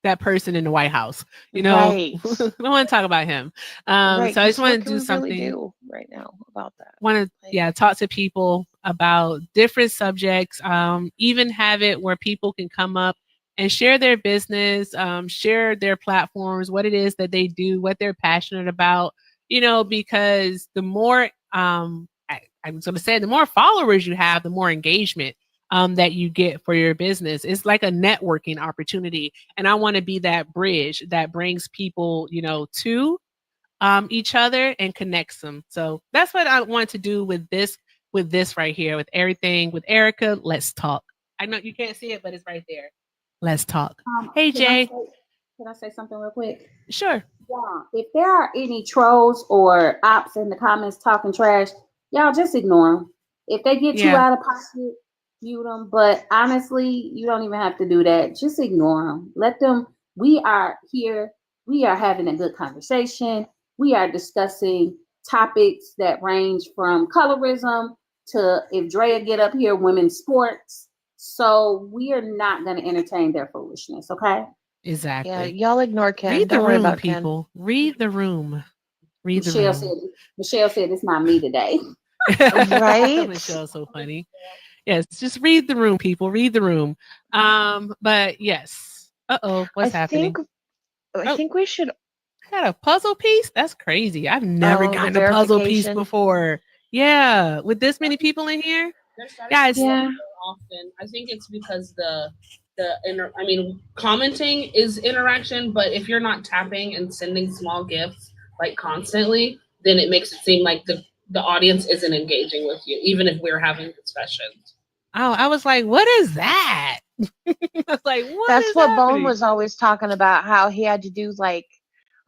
that person in the White House. Right. I don't want to talk about him. Right, So I just 'cause what want to can do we something. really do right now about that? Want to talk to people about different subjects. Even have it where people can come up and share their business, share their platforms, what it is that they do, what they're passionate about. Because the more I'm going to say, the more followers you have, the more engagement that you get for your business. It's like a networking opportunity, and I want to be that bridge that brings people, to each other and connects them. So that's what I want to do with this right here, with everything, with Erica. Let's talk. I know you can't see it, but it's right there. Let's talk. Hey, Jay. Can I say something real quick? Sure. Yeah, if there are any trolls or ops in the comments talking trash, y'all just ignore them. If they get too Yeah. out of pocket, mute them. But honestly, you don't even have to do that. Just ignore them. Let them. We are here. We are having a good conversation. We are discussing topics that range from colorism to, if Drea get up here, women's sports. So we are not going to entertain their foolishness. Okay. Exactly. Yeah, y'all ignore Ken. Read the Don't worry room, about Ken. people. Read the room. Read the Michelle said it's not me today. Right? Michelle's so funny. Yes, just read the room, people. Read the room. But yes. What's happening? I think we should. Got a puzzle piece? That's crazy. I've never Oh, the gotten a puzzle piece verification. before. Yeah, with this many people in here, They're starting guys. to do Yeah. it more often. I think it's because commenting is interaction, but if you're not tapping and sending small gifts like constantly, then it makes it seem like the audience isn't engaging with you, even if we're having discussions. Oh, I was like, what is that? I was like, what That's is what happening? Bone was always talking about, how he had to do like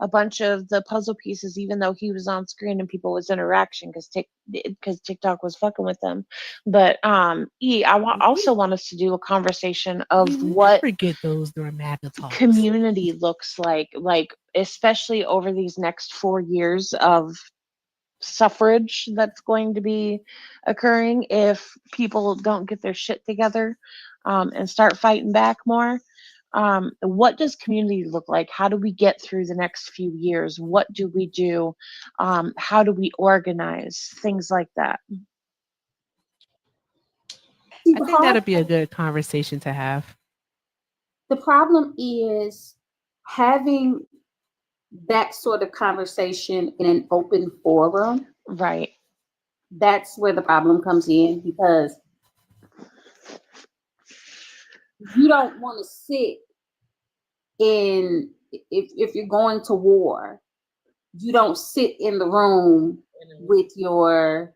a bunch of the puzzle pieces, even though he was on screen and people was interaction because TikTok was fucking with them. But also want us to do a conversation of what forget those during Magna Talks. community looks like especially over these next 4 years of suffrage that's going to be occurring if people don't get their shit together and start fighting back more. What does community look like? How do we get through the next few years? What do we do? How do we organize? Things like that. I think that'll be a good conversation to have. The problem is having that sort of conversation in an open forum. Right. That's where the problem comes in, because you don't want to sit in, if you're going to war, you don't sit in the room with your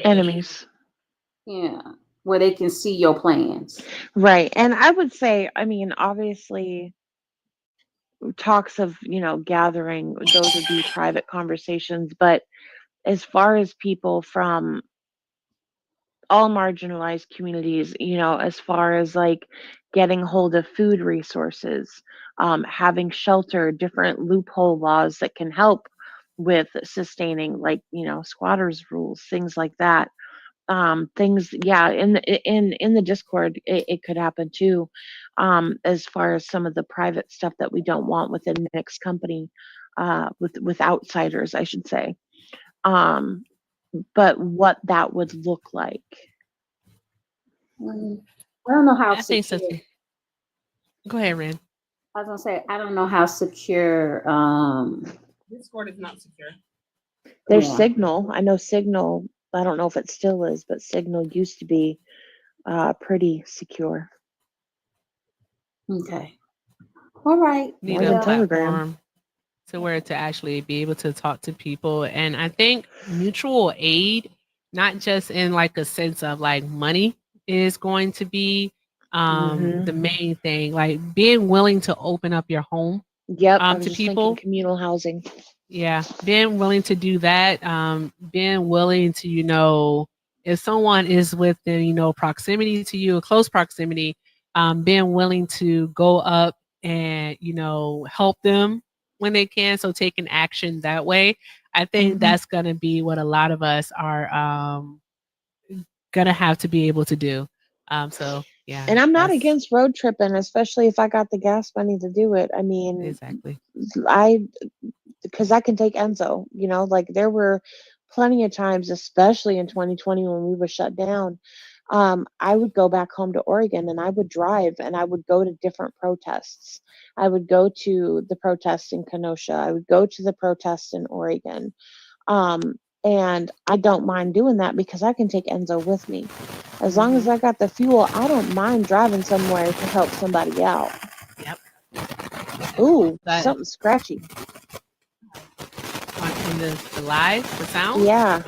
enemies. Yeah, where they can see your plans. Right. And I would say, obviously talks of, gathering, those would be private conversations, but as far as people from all marginalized communities, as far as like getting hold of food resources, having shelter, different loophole laws that can help with sustaining, like, squatters rules, things like that. Things, yeah, in the Discord, it could happen too, as far as some of the private stuff that we don't want within the next company, with outsiders, I should say. But what that would look like. I don't know how I think so secure. too. Go ahead, Ren. I was gonna say, I don't know how secure. Discord is not secure. There's Yeah. Signal. I know Signal. I don't know if it still is, but Signal used to be pretty secure. Okay. All right. Need More than a Telegram. platform to where to actually be able to talk to people. And I think mutual aid, not just in like a sense of like money, is going to be the main thing. Like being willing to open up your home Yep. I was to just people. thinking communal housing. Yeah, being willing to do that, being willing to, if someone is within, proximity to you, a close proximity, being willing to go up and, help them when they can. So taking action that way. I think that's going to be what a lot of us are going to have to be able to do. So, yeah. And I'm not against road tripping, especially if I got the gas money to do it. I mean, Exactly. because I can take Enzo, like there were plenty of times, especially in 2020 when we were shut down. I would go back home to Oregon and I would drive and I would go to different protests. I would go to the protest in Kenosha. I would go to the protest in Oregon. And I don't mind doing that because I can take Enzo with me. As long as I got the fuel, I don't mind driving somewhere to help somebody out. Yep. Ooh, That- something scratchy. In the live, the sound? Yeah.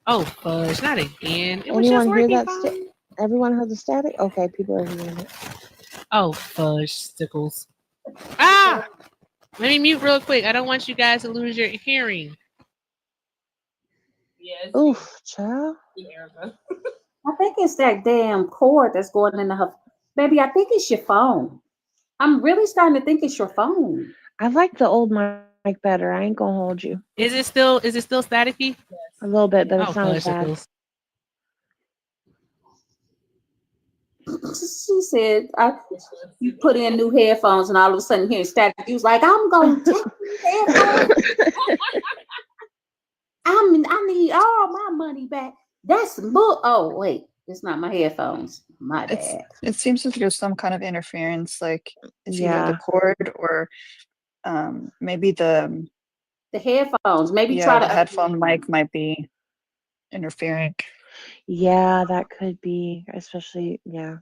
Oh, fudge, not again. It was just Anyone hear working that? fine. Everyone heard the static? Okay, people are hearing it. Oh, fudge, stickles. Ah! Let me mute real quick. I don't want you guys to lose your hearing. Yes. Oof, child. Erica. I think it's that damn cord that's going into her. Baby, I think it's your phone. I'm really starting to think it's your phone. I like the old mic better. I ain't gonna hold you. Is it still staticky? A little bit, but Oh, it's not fudge, as bad. stickles. She said, you put in new headphones and all of a sudden hearing static. You was like, I'm going to take these headphones. I need all my money back. That's bull. Oh, wait. It's not my headphones. My bad. It seems as if there's some kind of interference, like it's either Yeah. the cord or maybe the The headphones. Maybe yeah, try the to headphone mic might be interfering. Yeah, that could be, especially, yeah.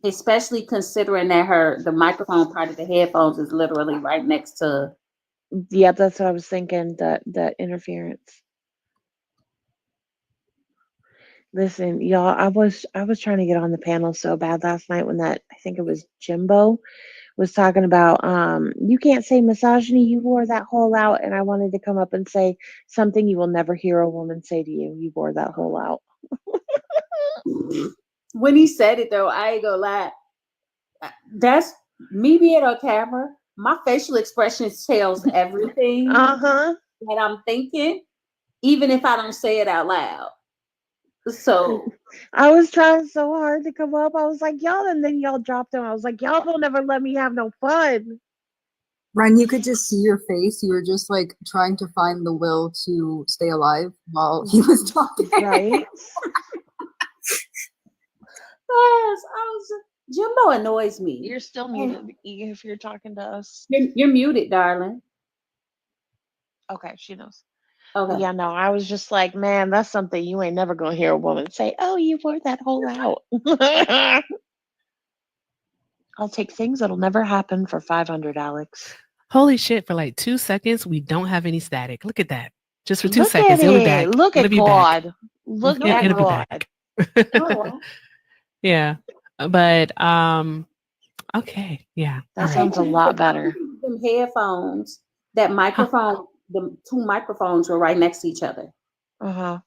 especially considering that the microphone part of the headphones is literally right next to. Yep, that's what I was thinking, that interference. Listen, y'all, I was trying to get on the panel so bad last night when I think it was Jimbo was talking about you can't say misogyny, you wore that hole out, and I wanted to come up and say something you will never hear a woman say to you. You wore that hole out. When he said it though, I ain't gonna lie. That's me being on camera. My facial expressions tells everything Uh-huh. that I'm thinking, even if I don't say it out loud. So I was trying so hard to come up. I was like, y'all, and then y'all dropped him. I was like, y'all don't ever let me have no fun. Ren, you could just see your face. You were just like trying to find the will to stay alive while he was talking. Right? yes, Jimbo annoys me. You're still muted if you're talking to us. You're muted, darling. Okay, she knows. Okay. Yeah, no, I was just like, man, that's something you ain't never gonna hear a woman say. Oh, you wore that hole out. I'll take things that'll never happen for 500, Alex. Holy shit! For like 2 seconds, we don't have any static. Look at that. Just for 2 Look seconds, at it'll be it. back. Look It'll at be back. God. Look Yeah, at it'll be God. back. Oh, Yeah, but okay, yeah. That all right. sounds a lot better. Them headphones, that microphone, the two microphones were right next to each other. Uh-huh.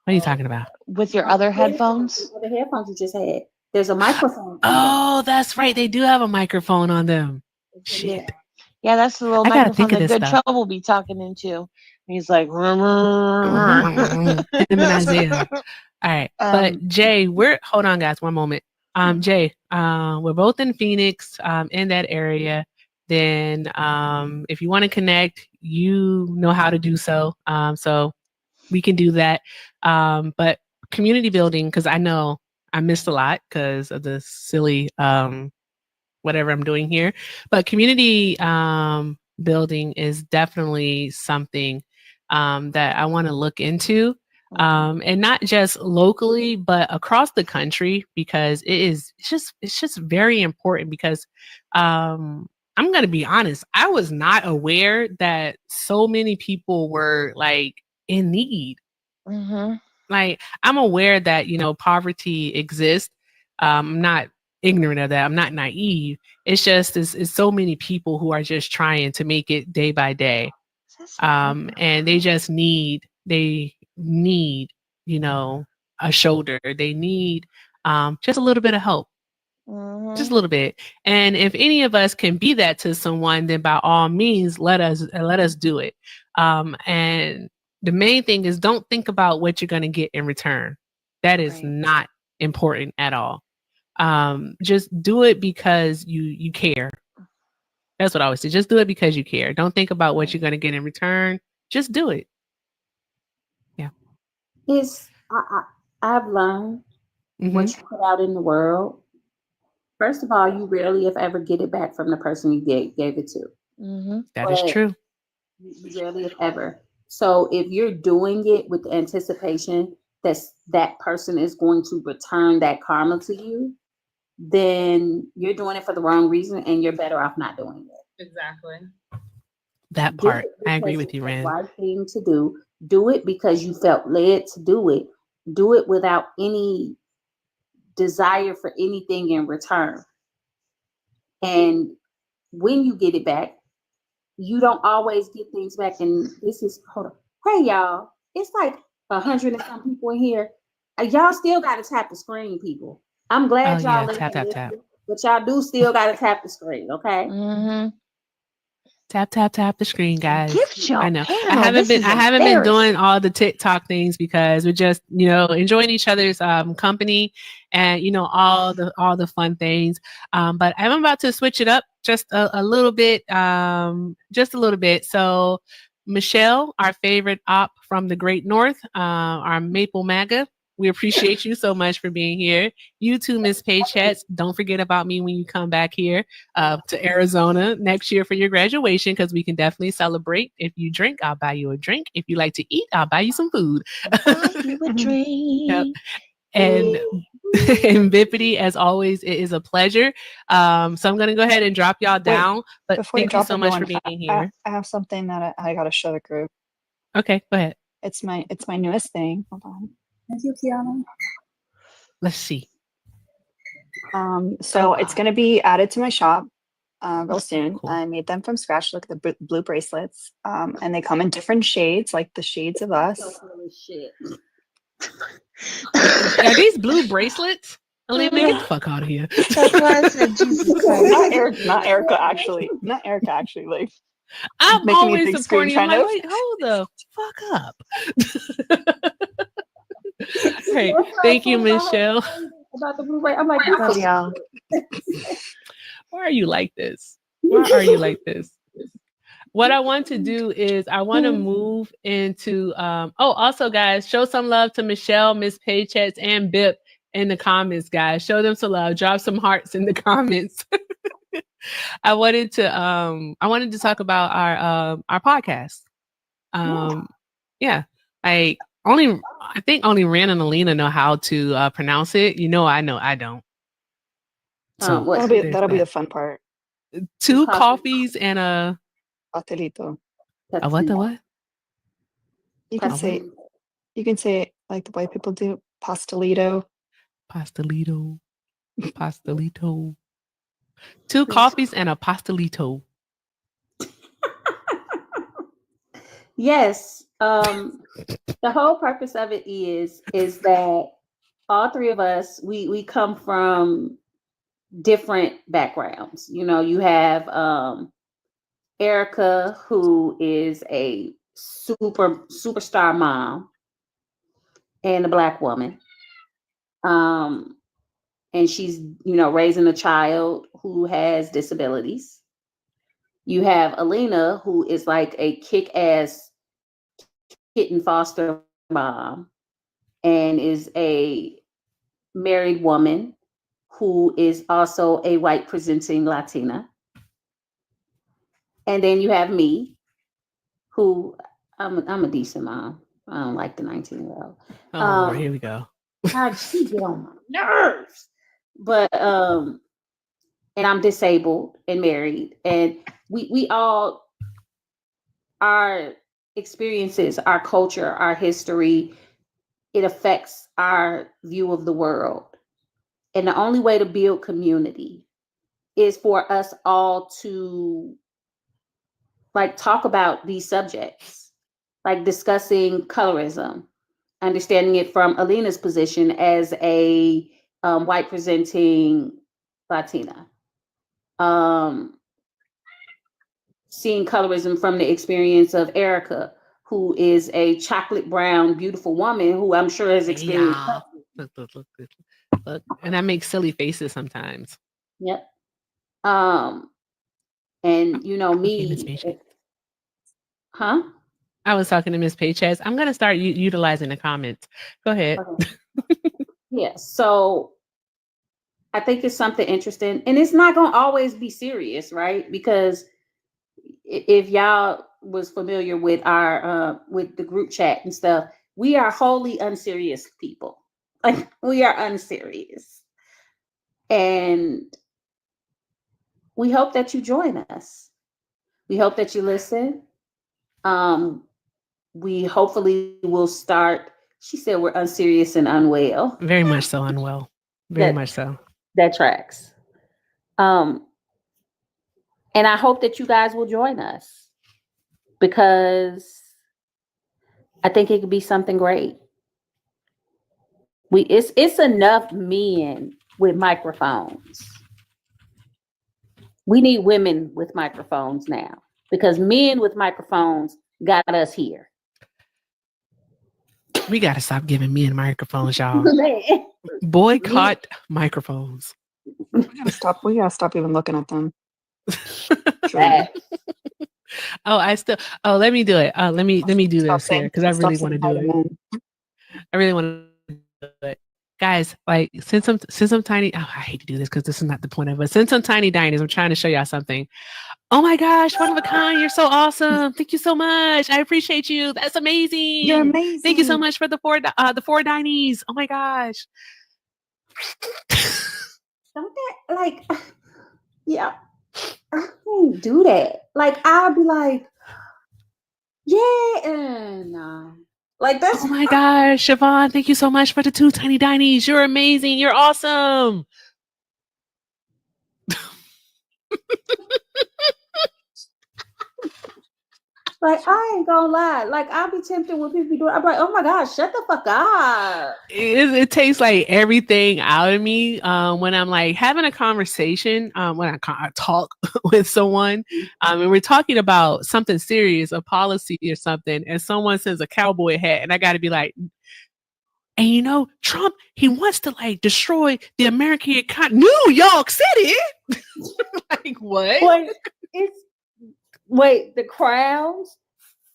What are you talking about? With your other headphones? The headphones you just had. There's a microphone. Oh, that's right. They do have a microphone on them. Shit. Yeah, that's the little I gotta microphone think of that this Good stuff. Trouble be talking into. And he's like, Him and Isaiah. All right. But Jay, hold on, guys, one moment. Jay, we're both in Phoenix, in that area. Then if you want to connect, you know how to do so. So we can do that. But community building, because I know I missed a lot because of the silly whatever I'm doing here. But community building is definitely something that I want to look into. And not just locally, but across the country, because it's just very important. Because I'm going to be honest, I was not aware that so many people were like in need. mm-hmm. Like, I'm aware that, poverty exists. I'm not ignorant of that. I'm not naive. It's just it's so many people who are just trying to make it day by day. And they just need a shoulder. They need just a little bit of help. Just a little bit. And if any of us can be that to someone, then by all means, let us do it. And the main thing is, don't think about what you're going to get in return. That is not important at all. Just do it because you care. That's what I always say. Just do it because you care. Don't think about what you're going to get in return. Just do it. It's I've learned Mhm. what you put out in the world. First of all, you rarely, if ever, get it back from the person you gave it to. Mm-hmm. That is But true. you rarely, if ever. So if you're doing it with the anticipation that person is going to return that karma to you, then you're doing it for the wrong reason, and you're better off not doing it. Exactly. That Do part. it I agree because with you, it's the Ren. right thing to do. Do it because you felt led to do it. Do it without any desire for anything in return. And when you get it back, you don't always get things back. And this is, hold on. Hey, y'all, it's like 100 and some people in here. Y'all still got to tap the screen, people. I'm Oh glad y'all yeah, let tap me tap tap. listen, but y'all do still got to tap the screen, okay? Mm-hmm. Tap tap tap the screen, guys. Gift shop I know. panel. I haven't This is been doing embarrassing. all the TikTok things because we're just, enjoying each other's company and all the fun things. But I'm about to switch it up just a little bit, just a little bit. So Michelle, our favorite op from the Great North, our Maple MAGA. We appreciate you so much for being here. You too, Miss Paychets. Don't forget about me when you come back here to Arizona next year for your graduation, because we can definitely celebrate. If you drink, I'll buy you a drink. If you like to eat, I'll buy you some food. Buy you a Yep. drink. And and Bippity, as always, it is a pleasure. So I'm gonna go ahead and drop y'all Wait, down. But before you thank you drop so much for everyone, being I here. have something that I gotta show the group. Okay, go ahead. It's my newest thing. Hold on. Thank you, Kiana. Let's see. So it's gonna be added to my shop real Oh, soon. cool. I made them from scratch. Look at the blue bracelets. And they come in different shades, like the shades of us. Holy shit. Are these blue bracelets? Alina, get the fuck out of here. That's why I said Jesus Christ. Not Erica, actually. Not Erica, actually. Like, I'm making me a always big screen supporting. I'm trying like, to. wait, hold the fuck up. Great. Thank you, Michelle. About the Blu-ray, I'm like, Love y'all. Why are you like this? Why are you like this? What I want to do is I want to move into also guys, show some love to Michelle, Miss Paychecks, and Bip in the comments, guys. Show them some love. Drop some hearts in the comments. I wanted to talk about our podcast. Yeah. I think only Ran and Alina know how to pronounce it. I know I don't. So what? there's That'll be the that. fun part. 2 coffee. coffees and a Pastelito. what the what? You can A say what? it like the white people do. Pastelito. Pastelito. Pastelito. 2 coffees and a pastelito. Yes. The whole purpose of it is that all three of us, we come from different backgrounds. You have Erica, who is a superstar mom and a Black woman. And she's, raising a child who has disabilities. You have Alina, who is like a kick-ass kitten foster mom and is a married woman who is also a white presenting Latina. And then you have me, who I'm a decent mom. I don't like the 19-year-old. Oh Lord, here we go. God, she get on my nerves. But and I'm disabled and married, and we all, our experiences, our culture, our history, it affects our view of the world. And the only way to build community is for us all to talk about these subjects, like discussing colorism, understanding it from Alina's position as a white presenting Latina. Seeing colorism from the experience of Erica, who is a chocolate brown, beautiful woman who I'm sure has experienced. Yeah. Look. And I make silly faces sometimes. Yep. And Okay, Miss me, Patient. huh? I was talking to Miss Paychaz. I'm gonna start utilizing the comments. Go ahead. Okay. Yeah. So I think it's something interesting, and it's not gonna always be serious, right? Because if y'all was familiar with our with the group chat and stuff, we are wholly unserious people. Like we are unserious. And we hope that you join us. We hope that you listen. We hopefully will start. She said we're unserious and unwell. Very much so unwell. Very That- much so. That tracks. And I hope that you guys will join us because I think it could be something great. It's enough men with microphones. We need women with microphones now because men with microphones got us here. We gotta stop giving men microphones, y'all. Boycott microphones. We gotta stop even looking at them. Let me do it. Let me do this here because I really want to do it. I really want to do it. Guys, like since I'm tiny, I hate to do this because this is not the point of it. Since I'm tiny diners, I'm trying to show y'all something. Oh my gosh, one of a kind. You're so awesome. Thank you so much. I appreciate you. That's amazing. You're amazing. Thank you so much for the four dinies. Oh my gosh. Don't that like yeah. I can't do that. Like I'll be like, yeah, nah. Like that's Oh my gosh, Siobhan, thank you so much for the 2 tiny dinies. You're amazing. You're awesome. like I ain't gonna lie. Like I'll be tempted when people do it. I'm like, oh my gosh, shut the fuck up. It takes like everything out of me when I'm like having a conversation, when I talk with someone, and we're talking about something serious, a policy or something, and someone says a cowboy hat, and I got to be like, and you know, Trump, he wants to like destroy the American economy. New York City. Like what? Wait, the crowds.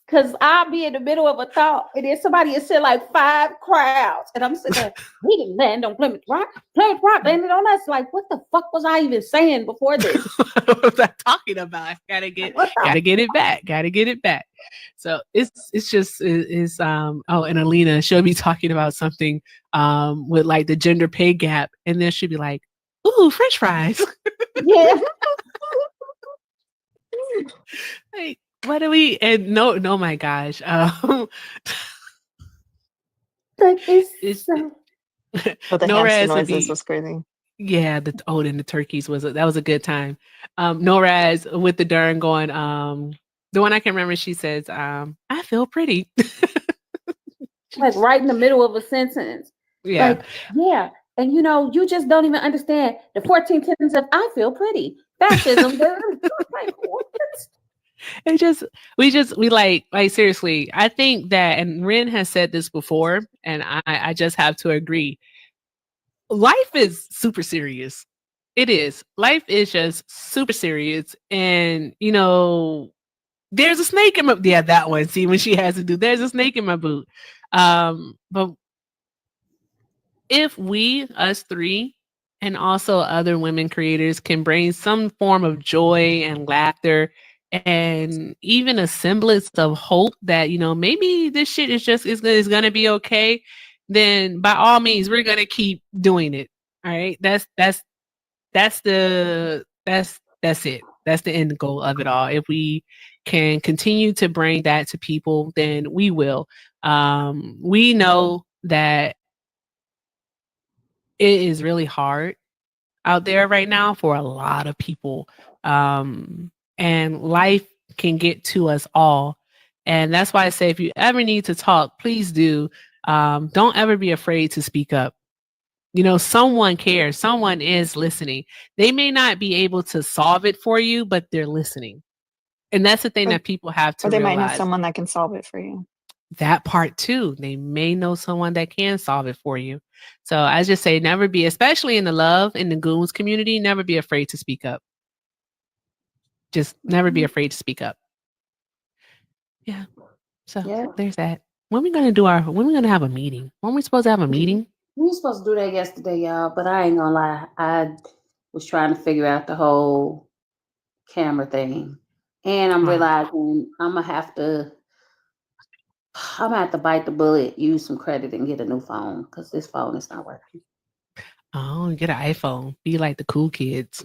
Cause I'll be in the middle of a thought, and then somebody has said like 5 crowds, and I'm sitting there, we didn't land on Plymouth Rock. Plymouth Rock landed on us. Like, what the fuck was I even saying before this? What was I talking about? Gotta get it back. Gotta get it back. So it's just and Alina, she'll be talking about something with like the gender pay gap, and then she'll be like, ooh, French fries. Yeah. Like, what do we no my gosh. Like it's so But the NORAD hamster would noises be- was crazy. Yeah, and the turkeys that was a good time. NORAD with the darn going, the one I can remember, she says, I feel pretty. like right in the middle of a sentence. Yeah. Like, yeah. And you know, you just don't even understand the 14 tenets of I feel pretty. Fascism. Like, what? We like seriously, I think that, and Ren has said this before, and I just have to agree. Life is super serious. It is. Life is just super serious. And, you know, there's a snake in my, yeah, that one. See, when she has to do, there's a snake in my boot. But if we, us 3, and also other women creators can bring some form of joy and laughter and even a semblance of hope that, you know, maybe this shit is going to be okay, then by all means, we're going to keep doing it. All right. That's it. That's the end goal of it all. If we can continue to bring that to people, then we will. We know that it is really hard out there right now for a lot of people. And life can get to us all. And that's why I say, if you ever need to talk, please do. Don't ever be afraid to speak up. You know, someone cares. Someone is listening. They may not be able to solve it for you, but they're listening. And that's the thing that people have to Or they realize. might know someone that can solve it for you. That part too. They may know someone that can solve it for you. So I just say, never be, especially in the goons community, never be afraid to speak up. Just never be afraid to speak up. Yeah. So Yeah. there's that. When we gonna have a meeting? When we supposed to have a meeting? We were supposed to do that yesterday, y'all, but I ain't gonna lie. I was trying to figure out the whole camera thing. And I'm Oh. realizing I'm gonna have to bite the bullet, use some credit, and get a new phone because this phone is not working. Oh, get an iPhone. Be like the cool kids.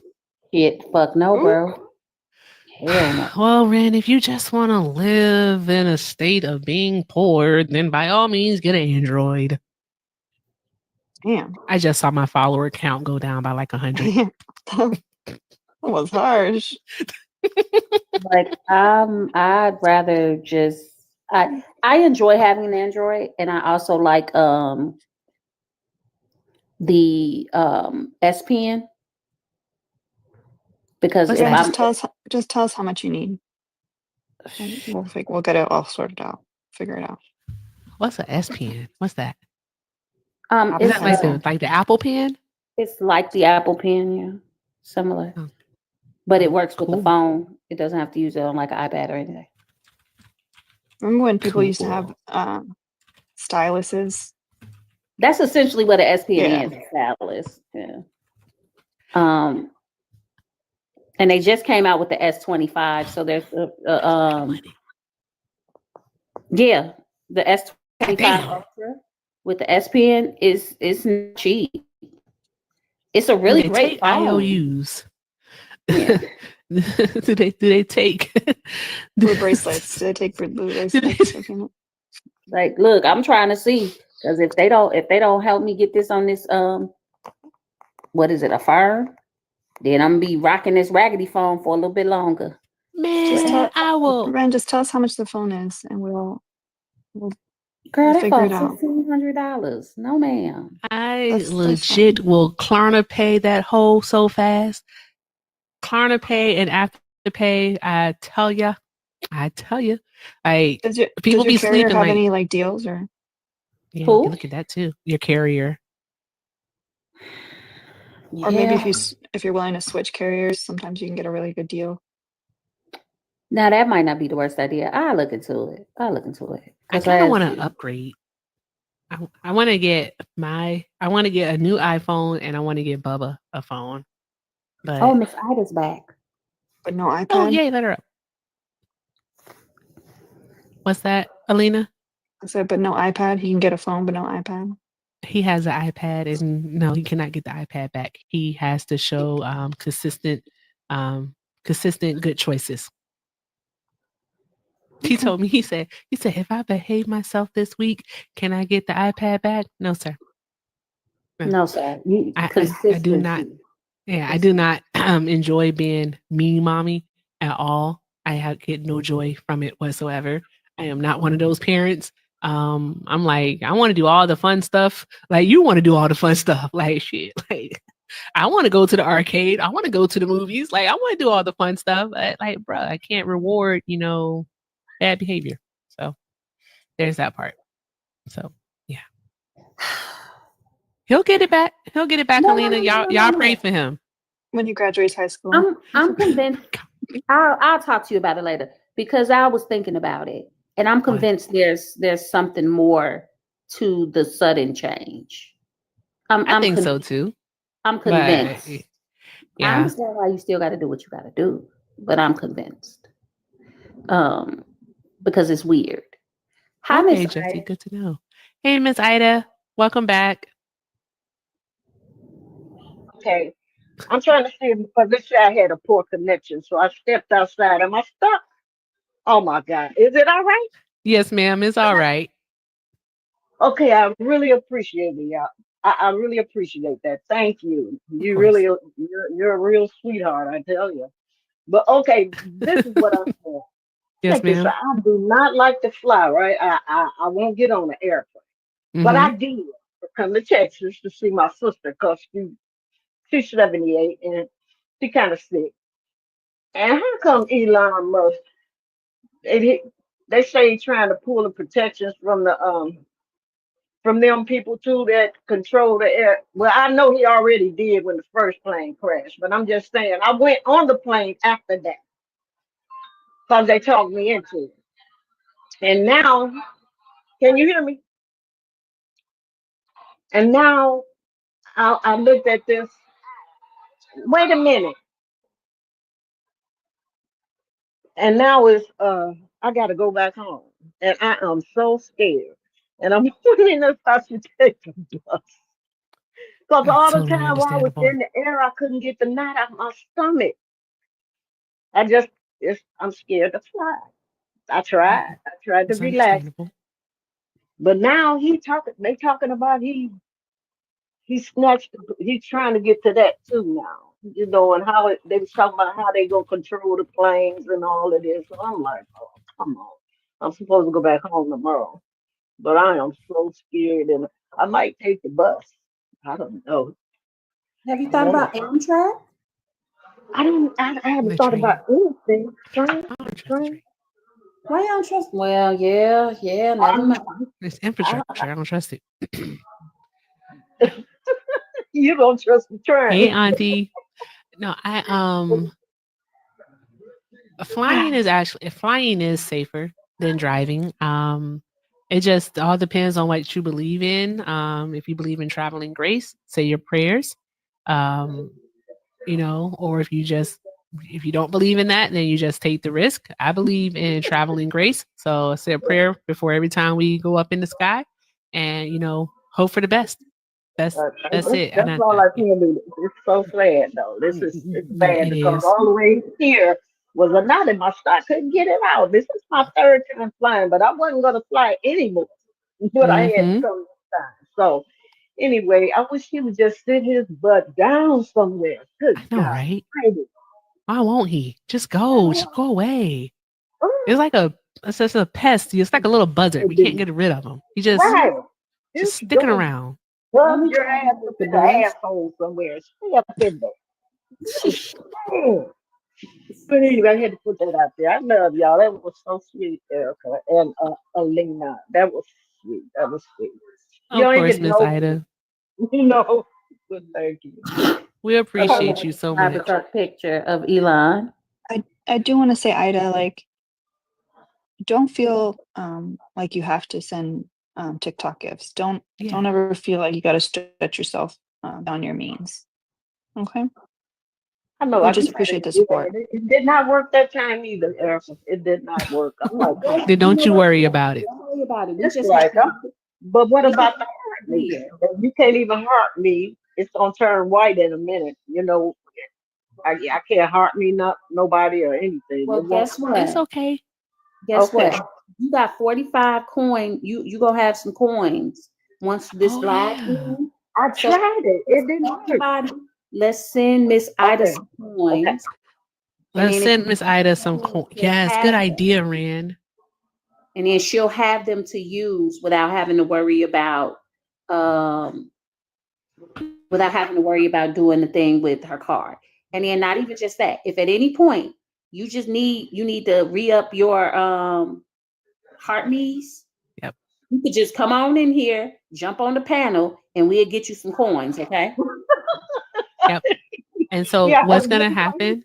Shit, fuck no, bro. Hell no. Well, Ren, if you just want to live in a state of being poor, then by all means get an Android. Damn. I just saw my follower count go down by like 100. That was harsh. Like I'd rather just I enjoy having an Android, and I also like the S Pen because What's if Yeah, that? I'm just tell us how much you need. And we'll get it all sorted out. Figure it out. What's an S Pen? What's that? Apple Is it's that like Pencil. the Apple Pen? it's like the Apple Pen, yeah, similar, Oh, but it works with the cool. phone. It doesn't have to use it on like an iPad or anything. Remember when people used to have Cool. styluses? That's essentially what an S Pen Yeah. is, a stylus. Yeah. And they just came out with the S25. So there's yeah, the S25 Goddamn. Ultra with the S Pen is not cheap. It's a Do really they great take phone. IOUs? Yeah. do they take Blue bracelets. Do they take blue bracelets? Like, look, I'm trying to see because if they don't help me get this on this what is it, a Fern? Then I'm gonna be rocking this raggedy phone for a little bit longer. Man, I will. Ren, just tell us how much the phone is, and we'll Girl, that figure it phone's out. $1,600. No, ma'am. I That's legit fine. will Klarna pay that hole so fast. Klarna pay and Afterpay, I tell you, like Does your people be carrier sleeping have like, any like deals or? yeah, Who? you look at that too. Your carrier. Or maybe Yeah. if you're willing to switch carriers, sometimes you can get a really good deal. Now that might not be the worst idea. I'll look into it. I kind of want to upgrade. I want to get a new iPhone and I want to get Bubba a phone. But Oh, Miss Ida's back. But no iPad. oh yay, let her up. What's that, Alina? I said, but no iPad. He can get a phone, but no iPad. He has an iPad, and no, he cannot get the iPad back. He has to show consistent good choices. He told me, he said, if I behave myself this week, can I get the iPad back? No, sir. No, sir. I do not. Yeah, I do not enjoy being mean mommy at all. I get no joy from it whatsoever. I am not one of those parents. I'm like, I want to do all the fun stuff. Like you want to do all the fun stuff. Like shit. Like I want to go to the arcade. I want to go to the movies. Like I want to do all the fun stuff. Like, bro, I can't reward, bad behavior. So there's that part. So yeah. He'll get it back. Alina. Y'all pray for him. When he graduates high school. I'm convinced. I'll talk to you about it later because I was thinking about it, and I'm convinced there's something more to the sudden change. I think so too. I'm convinced. But, I understand why you still got to do what you got to do, but I'm convinced. Because it's weird. Hi, okay, Miss Jessie, Ida. good to know. Hey, Miss Ida, welcome back. Okay. I'm trying to see because this year I had a poor connection, so I stepped outside. Am I stuck? Oh my God. Is it all right? Yes, ma'am, it's all right. Okay, I really appreciate it, y'all. I really appreciate that. Thank you. You course. really you're a real sweetheart, I tell you. But okay, this is what I'm saying. Yes, Check this ma'am. out. I do not like to fly, right? I won't get on an airplane. But I did come to Texas to see my sister because she's 78 and she kind of sick. And how come Elon Musk? They say he's trying to pull the protections from them people too that control the air. Well, I know he already did when the first plane crashed, but I'm just saying I went on the plane after that because they talked me into it. And now, can you hear me? And now I looked at this. Wait a minute. And now it's I gotta go back home. And I am so scared. And I'm wondering if I should take the bus. Because That's all the totally time while I was understandable. in the air, I couldn't get the knot out my stomach. I just I'm scared to fly. I Yeah, tried. I tried to it's relax. understandable. But now they talking about he snatched he's trying to get to that too now. You know, and how they was talking about how they gonna control the planes and all of this. So I'm like, oh come on. I'm supposed to go back home tomorrow. But I am so scared and I might take the bus. I don't know. Have you I thought wanna about Amtrak? I haven't The thought about train. anything. Train, I don't trust the train. train. Why you don't trust? Well, yeah, never I'm, mind. It's I, infrastructure. I don't trust it. you don't trust the Hey, train. Auntie. No, flying is safer than driving. It just all depends on what you believe in. If you believe in traveling grace, say your prayers. Um, or if you don't believe in that, then you just take the risk. I believe in traveling grace, so I say a prayer before every time we go up in the sky, and hope for the best. That's it. And That's all I yeah, can do. It's so sad though. It's yeah, bad it because is. all the way here was a knot in my stomach. I couldn't get it out. This is my third time flying, but I wasn't gonna fly anymore. But I had to Mm-hmm. come this time. So anyway, I wish he would just sit his butt down somewhere. Good I know, God. right? Almighty. Why won't he? Just go. Just go away. It's like it's just a pest. It's like a little buzzard. We can't get rid of him. He Right. just Just sticking go around. Let rub me your tell you ass what up the in the best. asshole somewhere. Stay up in there. Man. But anyway, I had to put that out there. I love y'all. That was so sweet, Erica and Alina. That was sweet. That was sweet. You Of don't course, even Miss know Ida. me, you know. But thank you. We I put appreciate a you so much. Cybertruck picture of Elon. I do want to say, Ida, like, don't feel like you have to send TikTok gifts. Don't Yeah. ever feel like you got to stretch yourself beyond your means. Okay. I know We I just tried to appreciate the do that. support. It did not work that time either, Erica. It did not work. I'm like, oh, Then You don't know you what? worry about it. Don't worry about it. We it's just have like, but what we just about the have heart to me? clear. If you can't even heart me, it's gonna turn white in a minute. You know, I can't heart me not nobody or anything. Well, It won't. guess It's what? okay. Guess Okay. what? You got 45 coin. You gonna have some coins once this Oh live yeah. ends. I So tried it. It didn't work. everybody, let's send Miss Ida Okay. some Okay. coins, and Let's then if send Miss Ida some she'll Yes, good have them, idea, Rand. and then she'll have them to use um without having to worry about doing the thing with her card. And then not even just that. If at any point you need to re-up your heart me's, Yep. you could just come on in here, jump on the panel, and we'll get you some coins, okay? Yep. And so Yeah. what's gonna happen?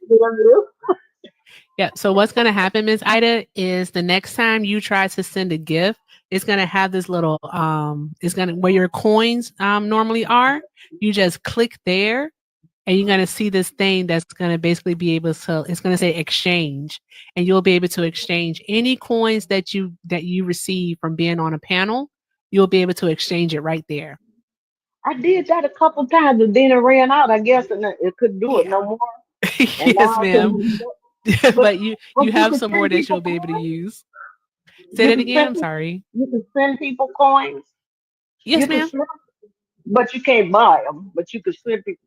Yeah. So what's gonna happen, Miss Ida, is the next time you try to send a gift, it's gonna have this little it's gonna where your coins normally are. You just click there and you're gonna see this thing that's gonna basically be able to it's gonna say exchange. And you'll be able to exchange any coins that you receive from being on a panel. You'll be able to exchange it right there. I did that a couple times and then it ran out, I guess, and it couldn't do it Yeah. no more. And Yes, now I ma'am. can, but But you but you have can some more send that people you'll be able to coins. use. Say You that can again. I'm send sorry. you can send people coins. Yes, You can ma'am. send, but you can't buy them. But you can send people.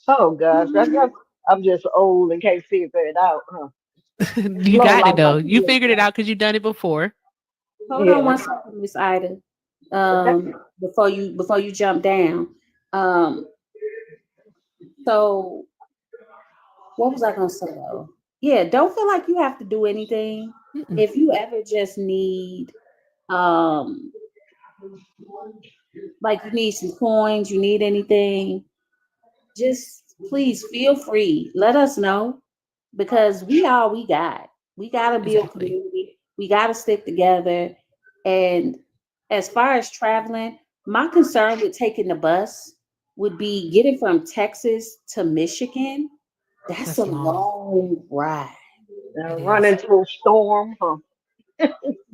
Oh gosh, I guess I'm just old and can't figure it out, huh? You Slow got it like my though. You kids. figured it out because you've done it before. Hold on Yeah. one second, Miss Ida. Before you jump down. Um, so what was I gonna say though? Yeah, don't feel like you have to do anything. Mm-mm. If you ever just need um like you need some coins, you need anything, just please feel free. Let us know because we all we got. We gotta build Exactly. community. We got to stick together. And as far as traveling, my concern with taking the bus would be getting from Texas to Michigan. That's That's a long. long ride. It Run is. into a storm, huh?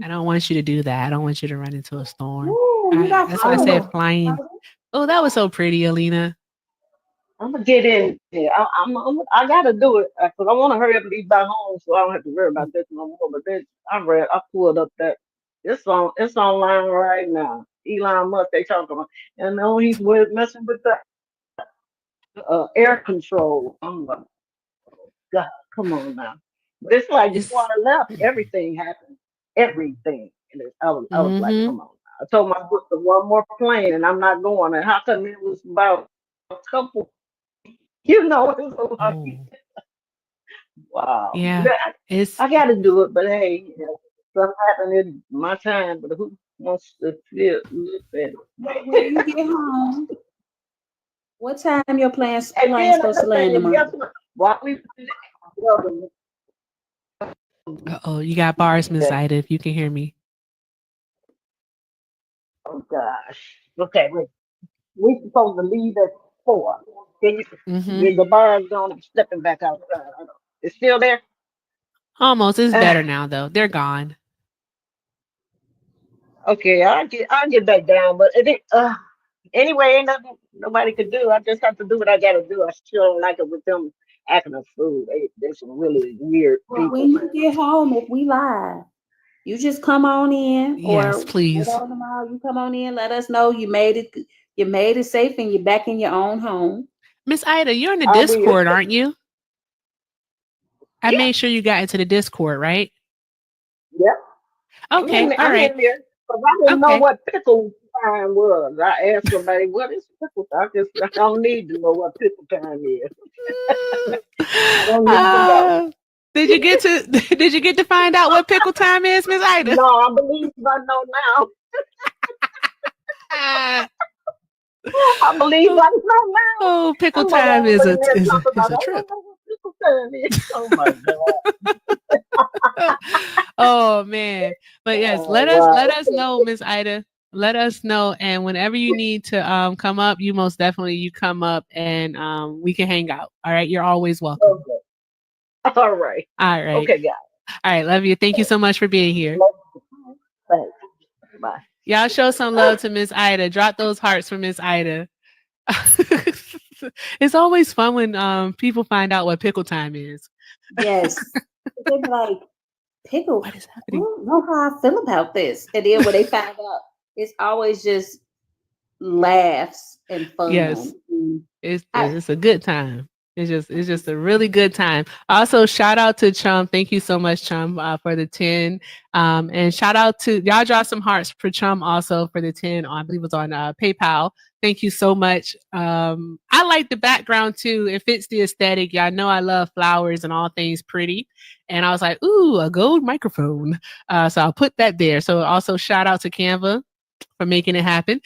I don't want you to do that. I don't want you to run into a storm. Ooh, you got That's why I said fun. flying. Oh, that was so pretty, Alina. I'm gonna get in there. I gotta do it because I want to hurry up and be back home so I don't have to worry about this no more. But this, I pulled up that it's online right now. Elon Musk, they talking about, and no, messing with the air control. I'm like, God, come on now. But it's like before It's I left, everything happened. Everything. And I was like, mm-hmm. come on. I told my sister one more plane and I'm not going. And how come it was about a couple, it was a lot. Oh, Wow. yeah. But It's I got to do it, but hey, something happened in my time, but who wants to feel live better? When you get home, what time your plane And then supposed to another land thing, guess tomorrow? what? While we oh, you got bars, Miss Ida, if you can hear me. oh gosh. Okay, wait. We supposed to leave at 4. Then Mm-hmm. the bar's gone. I'm stepping back outside. It's still there. Almost. It's Uh, better now, though. They're gone. okay, I'll get back down. But anyway, ain't nothing nobody could do. I just have to do what I gotta do. I still don't like it with them acting a fool. They're some really weird Well, people, when man. you get home, if we live, you just come on in, Yes, or please. later on tomorrow, you come on in, let us know you made it. You made it safe, and you're back in your own home. Miss Ida, you're in the I'll be. Discord, aren't you? I Yeah, made sure you got into the Discord, right? yeah. Okay. All I'm right. in there. Because I didn't know Okay. what pickle time was. I asked somebody, what is pickle time? I don't need to know what pickle time is. I don't need to know. Did you get to find out what pickle time is, Miss Ida? No, I believe I know now. Ah, I believe I know now. oh, pickle I'm like, time I'm is looking at something is like, a I don't trip. know what pickle time is. Oh my God. Oh man. But yes, Oh, let wow. us know, Miss Ida. Let us know. And whenever you need to come up, you most definitely you come up and we can hang out. All right. You're always welcome. Okay. All right. All right. Okay, guys. All right. Love you. Thank you so much for being here. Thanks. Bye. Y'all show some love to Miss Ida. Drop those hearts for Miss Ida. It's always fun when people find out what pickle time is. Yes, they be like, pickle. What is I happening? don't know how I feel about this. And then when they find out, it's always just laughs and fun. Yes. Mm. It's a good time. It's just a really good time. Also, shout out to Chum. Thank you so much, Chum, for the 10. And shout out to y'all. Draw some hearts for Chum also for the 10. I believe it was on PayPal. Thank you so much. I like the background too. It fits the aesthetic. Y'all know I love flowers and all things pretty. And I was like, ooh, a gold microphone. So I'll put that there. So also shout out to Canva for making it happen.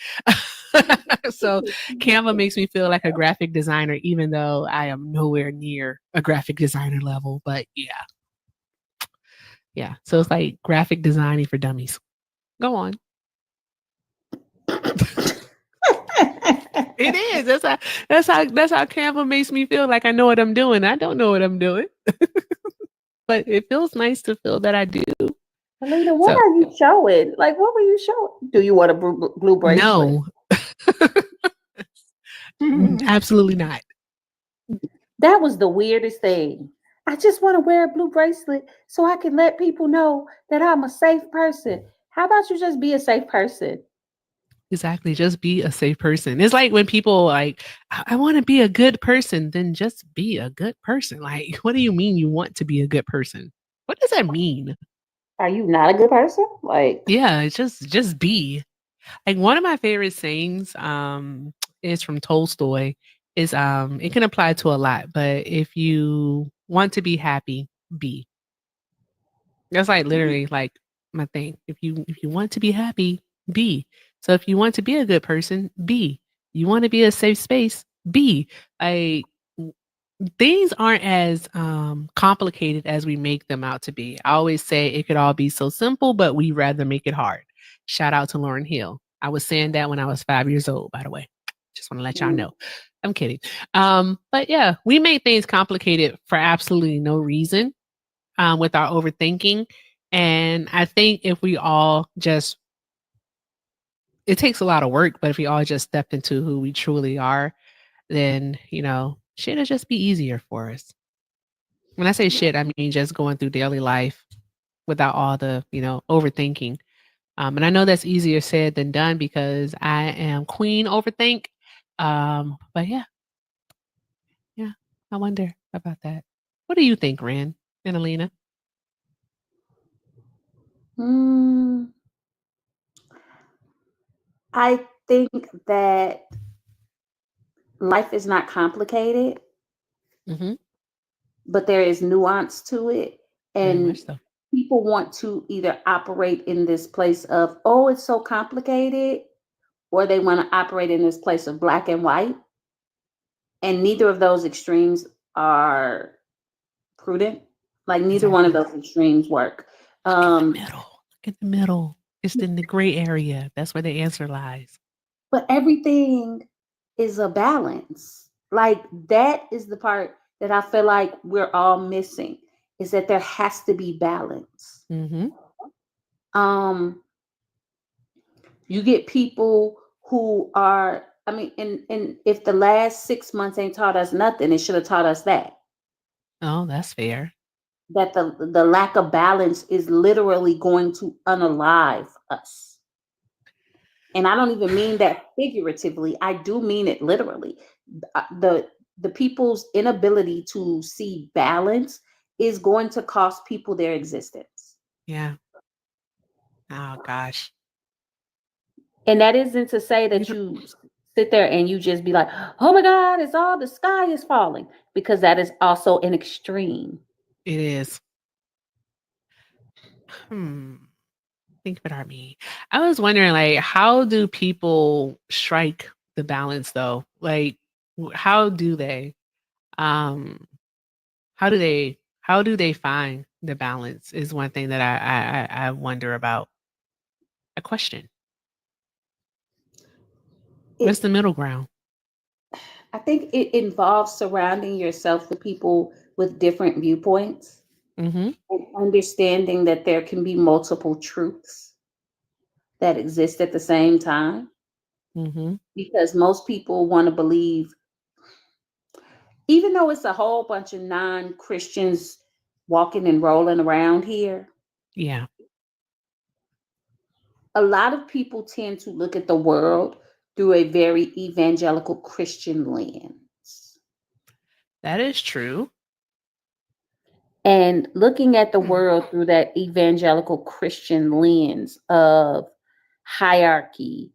So Canva makes me feel like a graphic designer, even though I am nowhere near a graphic designer level. But yeah. So it's like graphic designing for dummies. Go on. It is. That's how Canva makes me feel like I know what I'm doing. I don't know what I'm doing, but it feels nice to feel that I do. Alina, what So- are you showing? Like, what were you showing? Do you want a blue bracelet? No, absolutely not. That was the weirdest thing. I just want to wear a blue bracelet so I can let people know that I'm a safe person. How about you just be a safe person? Exactly. Just be a safe person. It's like when people like, I want to be a good person, then just be a good person. Like, what do you mean you want to be a good person? What does that mean? Are you not a good person? Like, Yeah, it's just be. Like one of my favorite sayings is from Tolstoy is it can apply to a lot, but if you want to be happy, be. That's like literally like my thing. If you want to be happy, be. So if you want to be a good person, be. You want to be a safe space, be. Like things aren't as complicated as we make them out to be. I always say it could all be so simple, but we rather make it hard. Shout out to Lauren Hill. I was saying that when I was 5 years old, by the way. Just want to let y'all know. I'm kidding. But yeah, we make things complicated for absolutely no reason with our overthinking. And I think if we all just, it takes a lot of work, but if we all just step into who we truly are, then, shit will just be easier for us. When I say shit, I mean just going through daily life without all the, overthinking. And I know that's easier said than done because I am queen overthink. But yeah, I wonder about that. What do you think, Ren and Alina? I think that life is not complicated, Mm-hmm. but there is nuance to it. Very And much so. people want to either operate in this place of, oh, it's so complicated, or they want to operate in this place of black and white. And neither of those extremes are prudent. Like neither one of those extremes work. Look at the middle. Look at the middle. It's in the gray area. That's where the answer lies. But everything is a balance. Like that is the part that I feel like we're all missing, is that there has to be balance. Mm-hmm. You get people who are, and if the last 6 months ain't taught us nothing, it should have taught us that. Oh, that's fair. That the lack of balance is literally going to unalive us. And I don't even mean that figuratively. I do mean it literally. The people's inability to see balance is going to cost people their existence. Yeah. Oh gosh. And that isn't to say that you sit there and you just be like, oh my God, the sky is falling, because that is also an extreme. It is. Think about me. I was wondering, like, how do people strike the balance though? Like, how do they? How do they find the balance? Is one thing that I wonder about. A question. What's the middle ground? I think it involves surrounding yourself with people with different viewpoints. Mm-hmm. And understanding that there can be multiple truths that exist at the same time. Mm-hmm. Because most people want to believe, even though it's a whole bunch of non-Christians walking and rolling around here. Yeah. A lot of people tend to look at the world through a very evangelical Christian lens. That is true. And looking at the world through that evangelical Christian lens of hierarchy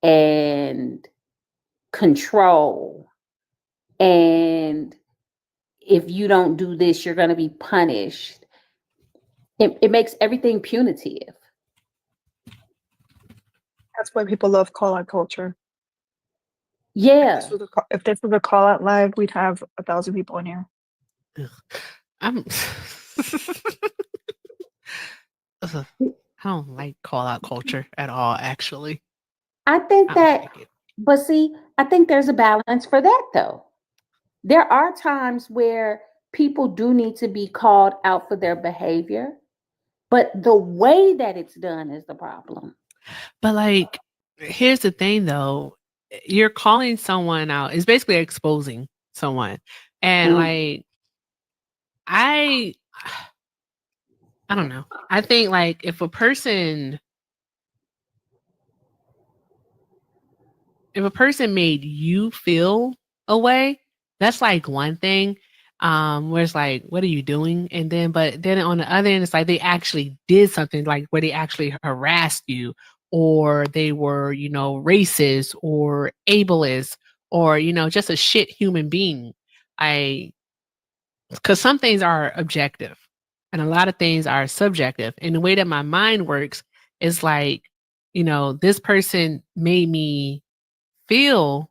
and control, and if you don't do this, you're going to be punished. It makes everything punitive. That's why people love call out culture. Yeah. If this was a call out live, we'd have 1,000 people in here. I don't like call out culture at all, actually. I think that, but see, I think there's a balance for that though. There are times where people do need to be called out for their behavior, but the way that it's done is the problem. But like, here's the thing though, you're calling someone out. It's basically exposing someone. And like, I don't know. I think like if a person made you feel a way, that's like one thing. Where it's like, what are you doing? And then, but then on the other end, it's like they actually did something, like where they actually harassed you, or they were, racist or ableist, or, just a shit human being. Because some things are objective and a lot of things are subjective. And the way that my mind works is like, this person made me feel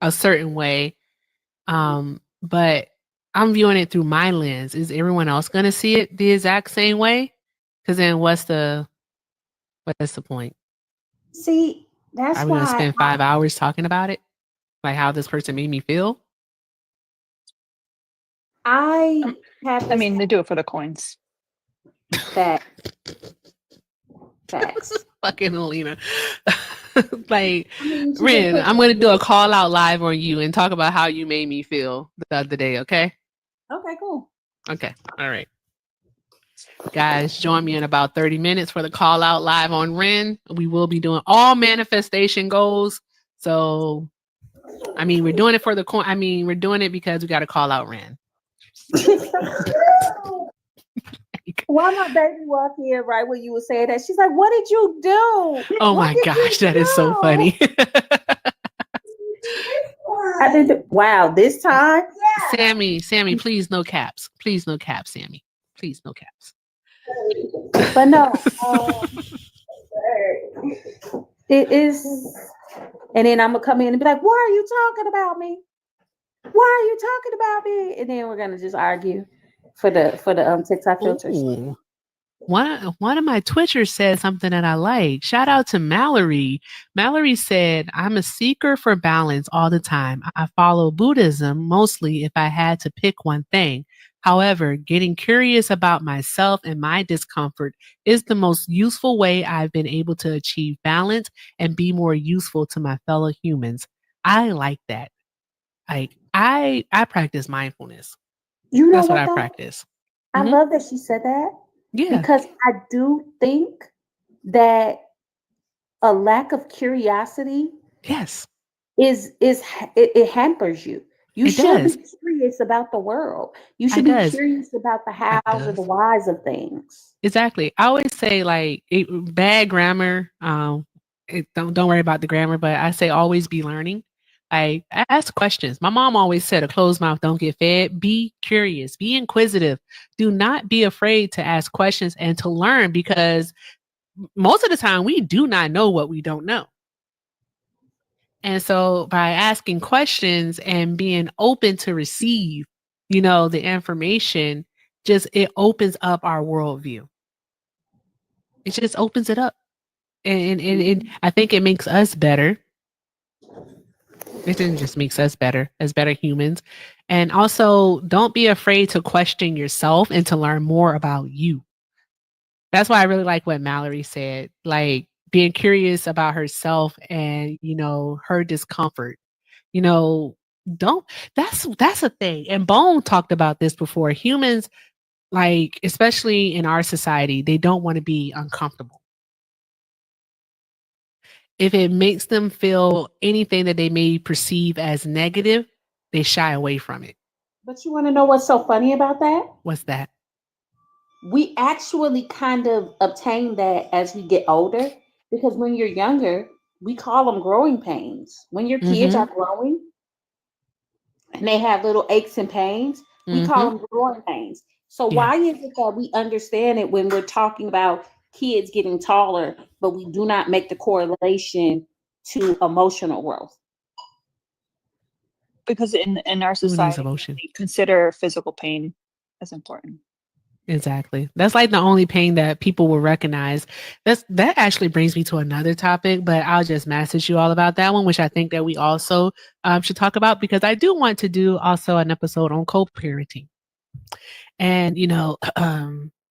a certain way. but I'm viewing it through my lens. Is everyone else going to see it the exact same way? Because then what's the point? See, that's Are we going to why spend 5 hours talking about it? Like how this person made me feel? I have I mean, they do it for the coins. that facts. Fucking Alina. Like, I mean, she Ren, just I'm going to do a call out live on you and talk about how you made me feel the other day, okay? okay, cool. Okay. All right. Guys, join me in about 30 minutes for the call out live on Ren. We will be doing all manifestation goals. So, I mean, we're doing it for the coin. I mean, we're doing it because we got to call out Ren. Why my baby walk in right when you were saying that? She's like, "What did you do?" Oh What my did gosh, you that is so do?" funny. I did. Wow, this time. Sammy, please no caps. Please no caps, Sammy. Please no caps. But no, it is. And then I'm gonna come in and be like, "Why are you talking about me? Why are you talking about me?" And then we're gonna just argue for the TikTok filters. Ooh. One of my Twitchers said something that I like. Shout out to Mallory. Mallory said, "I'm a seeker for balance all the time. I follow Buddhism mostly if I had to pick one thing. However, getting curious about myself and my discomfort is the most useful way I've been able to achieve balance and be more useful to my fellow humans." I like that. Like I practice mindfulness. You know That's what what I though? practice. I Mhm. love that she said that Yeah. because I do think that a lack of curiosity Yes. it hampers you. You It should does. be curious about the world. You should It be does. curious about the It hows or the does. whys of things. Exactly. I always say like bad grammar. Don't worry about the grammar, but I say always be learning. I ask questions. My mom always said, "A closed mouth don't get fed." Be curious. Be inquisitive. Do not be afraid to ask questions and to learn because most of the time we do not know what we don't know. And so by asking questions and being open to receive, the information, it opens up our worldview. It just opens it up. And I think it makes us better. It just makes us better as better humans. And also don't be afraid to question yourself and to learn more about you. That's why I really like what Mallory said, like being curious about herself and, her discomfort. Don't that's a thing. And Bone talked about this before. Humans, like, especially in our society, they don't want to be uncomfortable. If it makes them feel anything that they may perceive as negative, they shy away from it. But you want to know what's so funny about that? What's that? We actually kind of obtain that as we get older because when you're younger, we call them growing pains. When your kids Mhm. are growing and they have little aches and pains, we call Mhm. them growing pains. So Yeah. why is it that we understand it when we're talking about kids getting taller, but we do not make the correlation to emotional growth? Because in our Who needs society, emotion? we consider physical pain as important. Exactly. That's like the only pain that people will recognize. That actually brings me to another topic, but I'll just message you all about that one, which I think that we also should talk about because I do want to do also an episode on co-parenting. And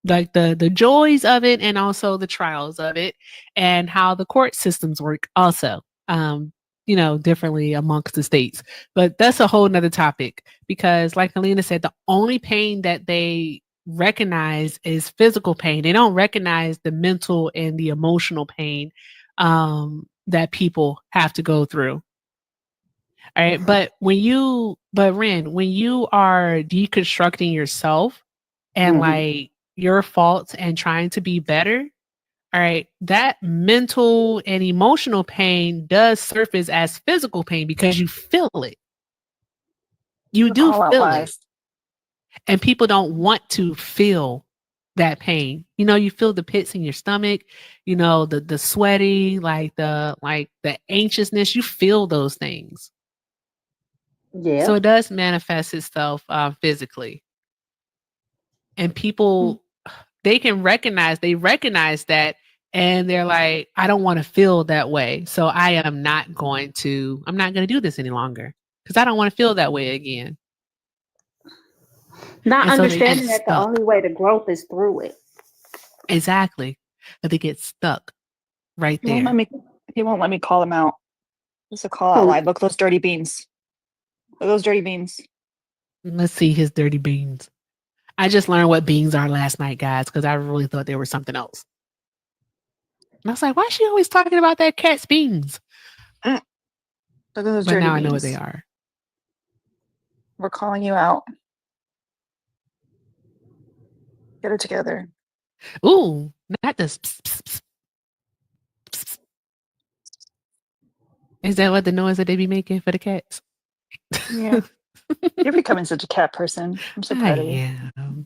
like the joys of it and also the trials of it and how the court systems work also differently amongst the states, but that's a whole nother topic because like Alina said, the only pain that they recognize is physical pain. They don't recognize the mental and the emotional pain that people have to go through. All right. But Ren, when you are deconstructing yourself and like your faults and trying to be better, all right, that mental and emotional pain does surface as physical pain because you feel it. You do All out feel it. lies. And people don't want to feel that pain. You feel the pits in your stomach, the sweaty, like the anxiousness, you feel those things. Yeah. So it does manifest itself physically. And people, they recognize that, and they're like, I don't want to feel that way. So I'm not going to do this any longer because I don't want to feel that way again. Not And so they get understanding that the stuck. only way to growth is through it. Exactly. But they get stuck right He won't there. let me call him out. It's a call out Who? live. Look those dirty beans. Look those dirty beans. Let's see his dirty beans. I just learned what beans are last night, guys, because I really thought they were something else. And I was like, why is she always talking about that cat's beans? Look at those But dirty now beans. I know what they are. We're calling you out. Get it together. Ooh, not this. Pss, pss, pss, pss, pss. Is that what the noise that they be making for the cats? Yeah. You're becoming such a cat person. I'm so proud of you. am.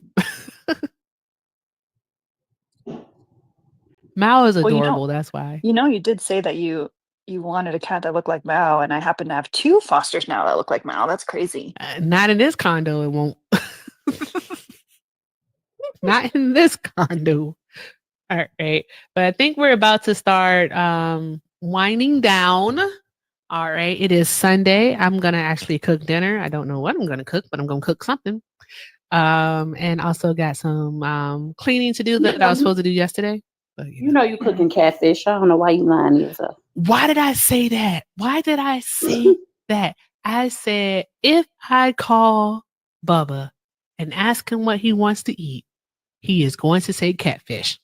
Mao is Well, adorable. That's why. You did say that you wanted a cat that looked like Mao, and I happen to have 2 fosters now that look like Mao. That's crazy. Not in this condo. It won't. Not in this condo. All right. But I think we're about to start winding down. All right. It is Sunday. I'm going to actually cook dinner. I don't know what I'm going to cook, but I'm going to cook something. And also got some cleaning to do that I was supposed to do yesterday. But, You know you cooking catfish. I don't know why you lying to yourself. Why did I say that? Why did I say that? I said, if I call Bubba and ask him what he wants to eat, he is going to say catfish.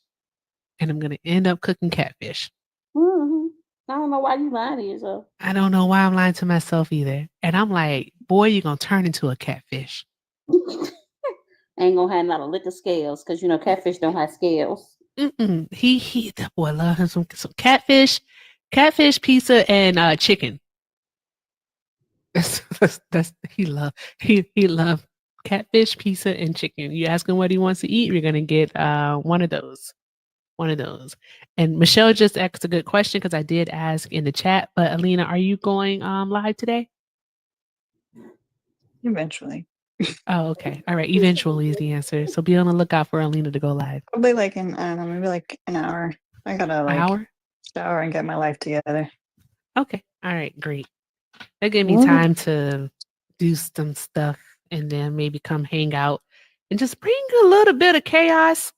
And I'm going to end up cooking catfish. Mm-hmm. I don't know why you lying to yourself. I don't know why I'm lying to myself either. And I'm like, boy, you're going to turn into a catfish. Ain't gonna have not a lick of scales because you know catfish don't have scales. That boy love him some catfish pizza and chicken. He love catfish pizza and chicken. You ask him what he wants to eat, you're gonna get one of those. And Michelle just asked a good question because I did ask in the chat. But Alina, are you going live today? Eventually. Oh, okay. All right. Eventually is the answer. So be on the lookout for Alina to go live. Probably like I don't know, maybe like an hour. I gotta An hour? shower and get my life together. Okay. All right. Great. That gave me time to do some stuff and then maybe come hang out and just bring a little bit of chaos.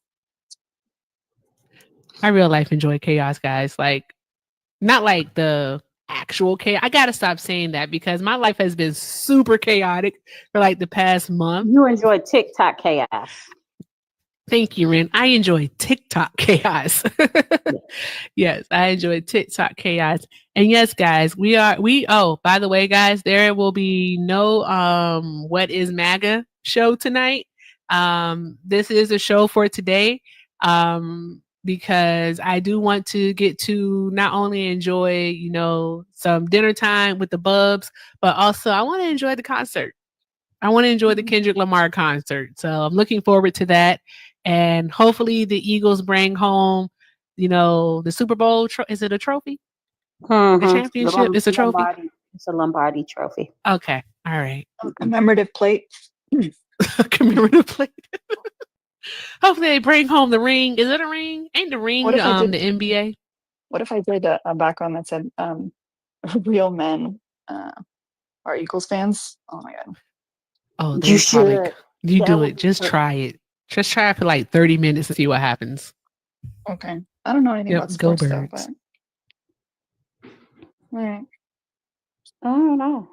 I real life enjoy chaos, guys. Like, not like the actual chaos. I gotta stop saying that because my life has been super chaotic for like the past month. You enjoy TikTok chaos. Thank you, Ren. I enjoy TikTok chaos. Yes, I enjoy TikTok chaos. And yes, guys, by the way, guys, there will be no What is MAGA show tonight. This is a show for today. Because I do want to get to not only enjoy, some dinner time with the bubs, but also I want to enjoy the concert. I want to enjoy the Kendrick Lamar concert. So I'm looking forward to that. And hopefully the Eagles bring home, the Super Bowl. Is it a trophy? Mm-hmm. The championship? It's a trophy? It's a Lombardi trophy. Okay. All right. A commemorative plate. A commemorative plate. Hopefully they bring home the ring. Is it a ring? Ain't the ring the NBA? What if I did a background that said real men are Eagles fans? Oh my god. Oh, You should. You That do would it. be Just good. try it. Just try it for like 30 minutes to see what happens. Okay. I don't know anything Yep, about go sports stuff, Birds. but all right. I don't know.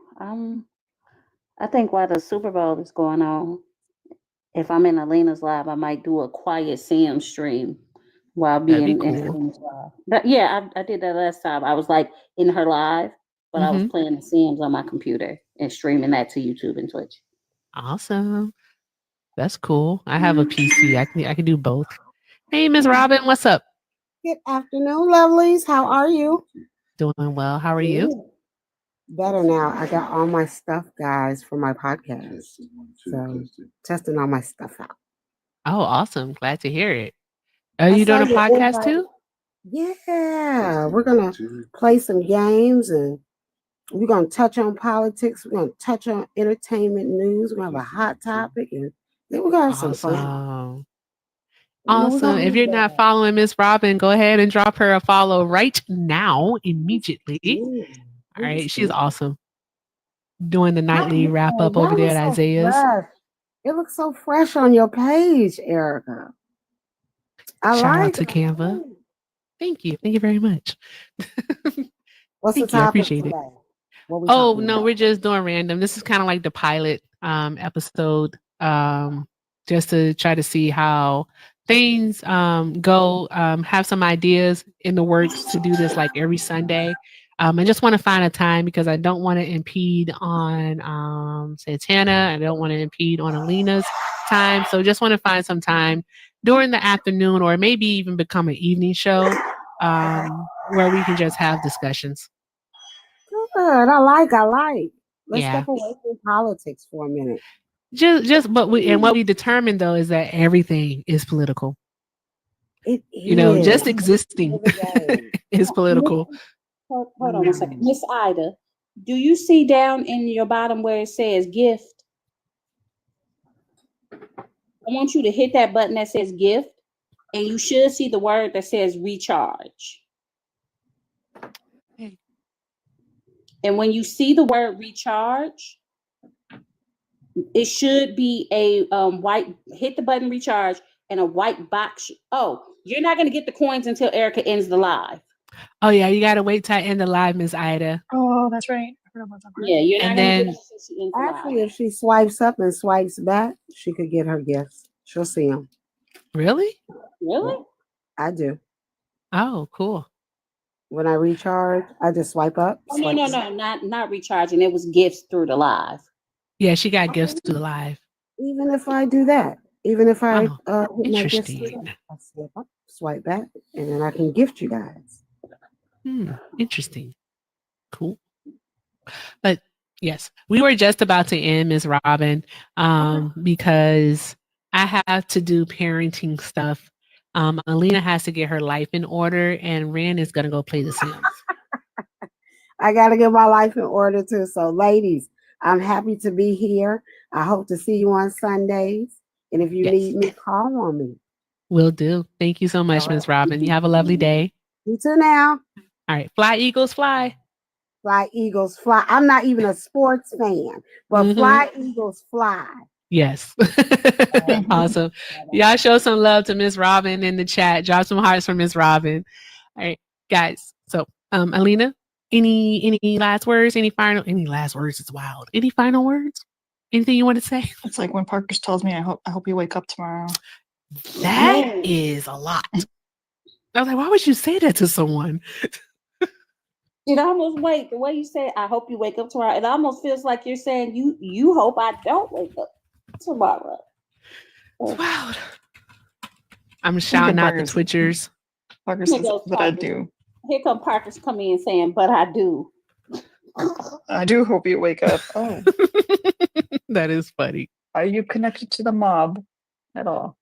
I think while the Super Bowl is going on, if I'm in Alina's live, I might do a quiet Sam stream while That'd be being in cool. Alina's live. But yeah, I did that last time. I was like in her live, but I was playing the Sims on my computer and streaming that to YouTube and Twitch. Awesome. That's cool. I have a PC. I can do both. Hey, Miss Robin, what's up? Good afternoon, lovelies. How are you? Doing well. How are you? Better now. I got all my stuff, guys, for my podcast. So testing all my stuff out. Oh, awesome. Glad to hear it. Are you doing a saw your podcast invite. too? Yeah, we're gonna play some games and We're gonna touch on politics. We're gonna touch on entertainment news. We're gonna have a hot topic, and then we're gonna have some fun. Awesome. You know, we're Awesome. gonna If do you're not that. following Miss Robin, go ahead and drop her a follow right now, immediately. Yeah, All right. please She's do. awesome. Doing the Why, nightly wrap yeah, up why over there was at so Isaiah's. fresh? It looks so fresh on your page, Erica. I Shout out like to it. I Canva. like it. Thank you. Thank you very much. What's the Thank you. I topic appreciate it. today? What we Oh, talking no, about? we're just doing random. This is kind of like the pilot episode, just to try to see how things go. Have some ideas in the works to do this like every Sunday. I just want to find a time because I don't want to impede on Santana. I don't want to impede on Alina's time. So just want to find some time during the afternoon or maybe even become an evening show where we can just have discussions. Good. I like. Let's Yeah. step away from politics for a minute. But what we determined though is that everything is political. It You know, just is. existing Every day. is political. Hold on one second. Miss Ida, do you see down in your bottom where it says gift? I want you to hit that button that says gift, and you should see the word that says recharge. And when you see the word recharge, it should be a white, hit the button recharge and a white box. Oh, you're not going to get the coins until Erica ends the live. Oh yeah, you gotta wait till I end the live, Miss Ida. Oh, that's right. I forgot about that part. Yeah, you're not And going to then get it until she ends the Actually, live. if she swipes up and swipes back, she could get her gifts. She'll see them. really? Really? I do. Oh, cool. When I recharge, I just swipe up. Oh, no, swipe not recharging. It was gifts through the live. Yeah, she got gifts to the live. Even if I do that, even if I Oh, hit my gifts, interesting. I slip up, swipe back, and then I can gift you guys. Interesting. Cool. But yes, we were just about to end, Miss Robin, because I have to do parenting stuff. Alina has to get her life in order, and Ren is gonna go play The Sims. I got to get my life in order too. So, ladies, I'm happy to be here. I hope to see you on Sundays. And if you Yes. need me, call on me. Will do. Thank you so much, All right. Miss Robin. You have a lovely day. You too now. All right. Fly, Eagles, fly. Fly, Eagles, fly. I'm not even a sports fan, but fly, Eagles, fly. Yes. Awesome. Y'all show some love to Miss Robin in the chat. Drop some hearts for Miss Robin. All right, guys. So, Alina, any last words? Any last words? It's wild. Any final words? Anything you want to say? It's like when Parker tells me, I hope you wake up tomorrow. That is a lot. I was like, why would you say that to someone? It almost wait the way you say, I hope you wake up tomorrow. It almost feels like you're saying you hope I don't wake up tomorrow. It's wild. I'm shouting out the Twitchers. Parker Here says, goes but I Parker. do. Here come Parker's coming in saying, but I do. I do hope you wake up. Oh, That is funny. are you connected to the mob at all?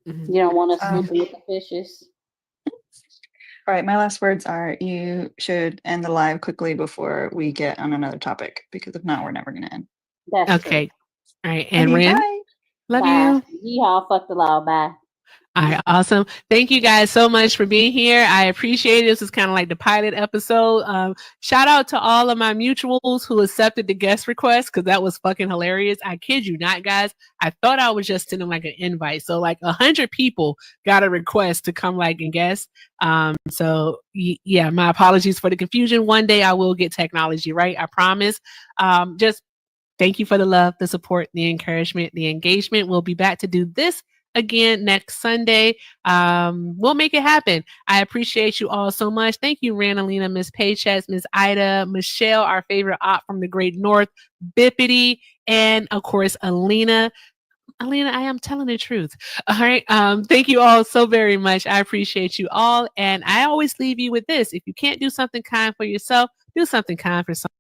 You don't want us Um, sleeping with the fishes. All right, my last words are you should end the live quickly before we get on another topic, because if not, we're never going to end. That's Okay. All right. And Okay, Ren, bye. love Bye. you. Yeehaw, fuck the law. Bye. All right, awesome. Thank you guys so much for being here. I appreciate it. This is kind of like the pilot episode. Shout out to all of my mutuals who accepted the guest request because that was fucking hilarious. I kid you not, guys. I thought I was just sending like an invite. So like 100 people got a request to come like and guest. So yeah, my apologies for the confusion. One day I will get technology right. I promise. Just thank you for the love, the support, the encouragement, the engagement. We'll be back to do this again next Sunday. We'll make it happen. I appreciate you all so much. Thank you, Alina, Miss Paychess, Miss Ida, Michelle, our favorite op from the Great North, Bippity, and of course, Alina. Alina, I am telling the truth. All right. Thank you all so very much. I appreciate you all. And I always leave you with this. If you can't do something kind for yourself, do something kind for someone.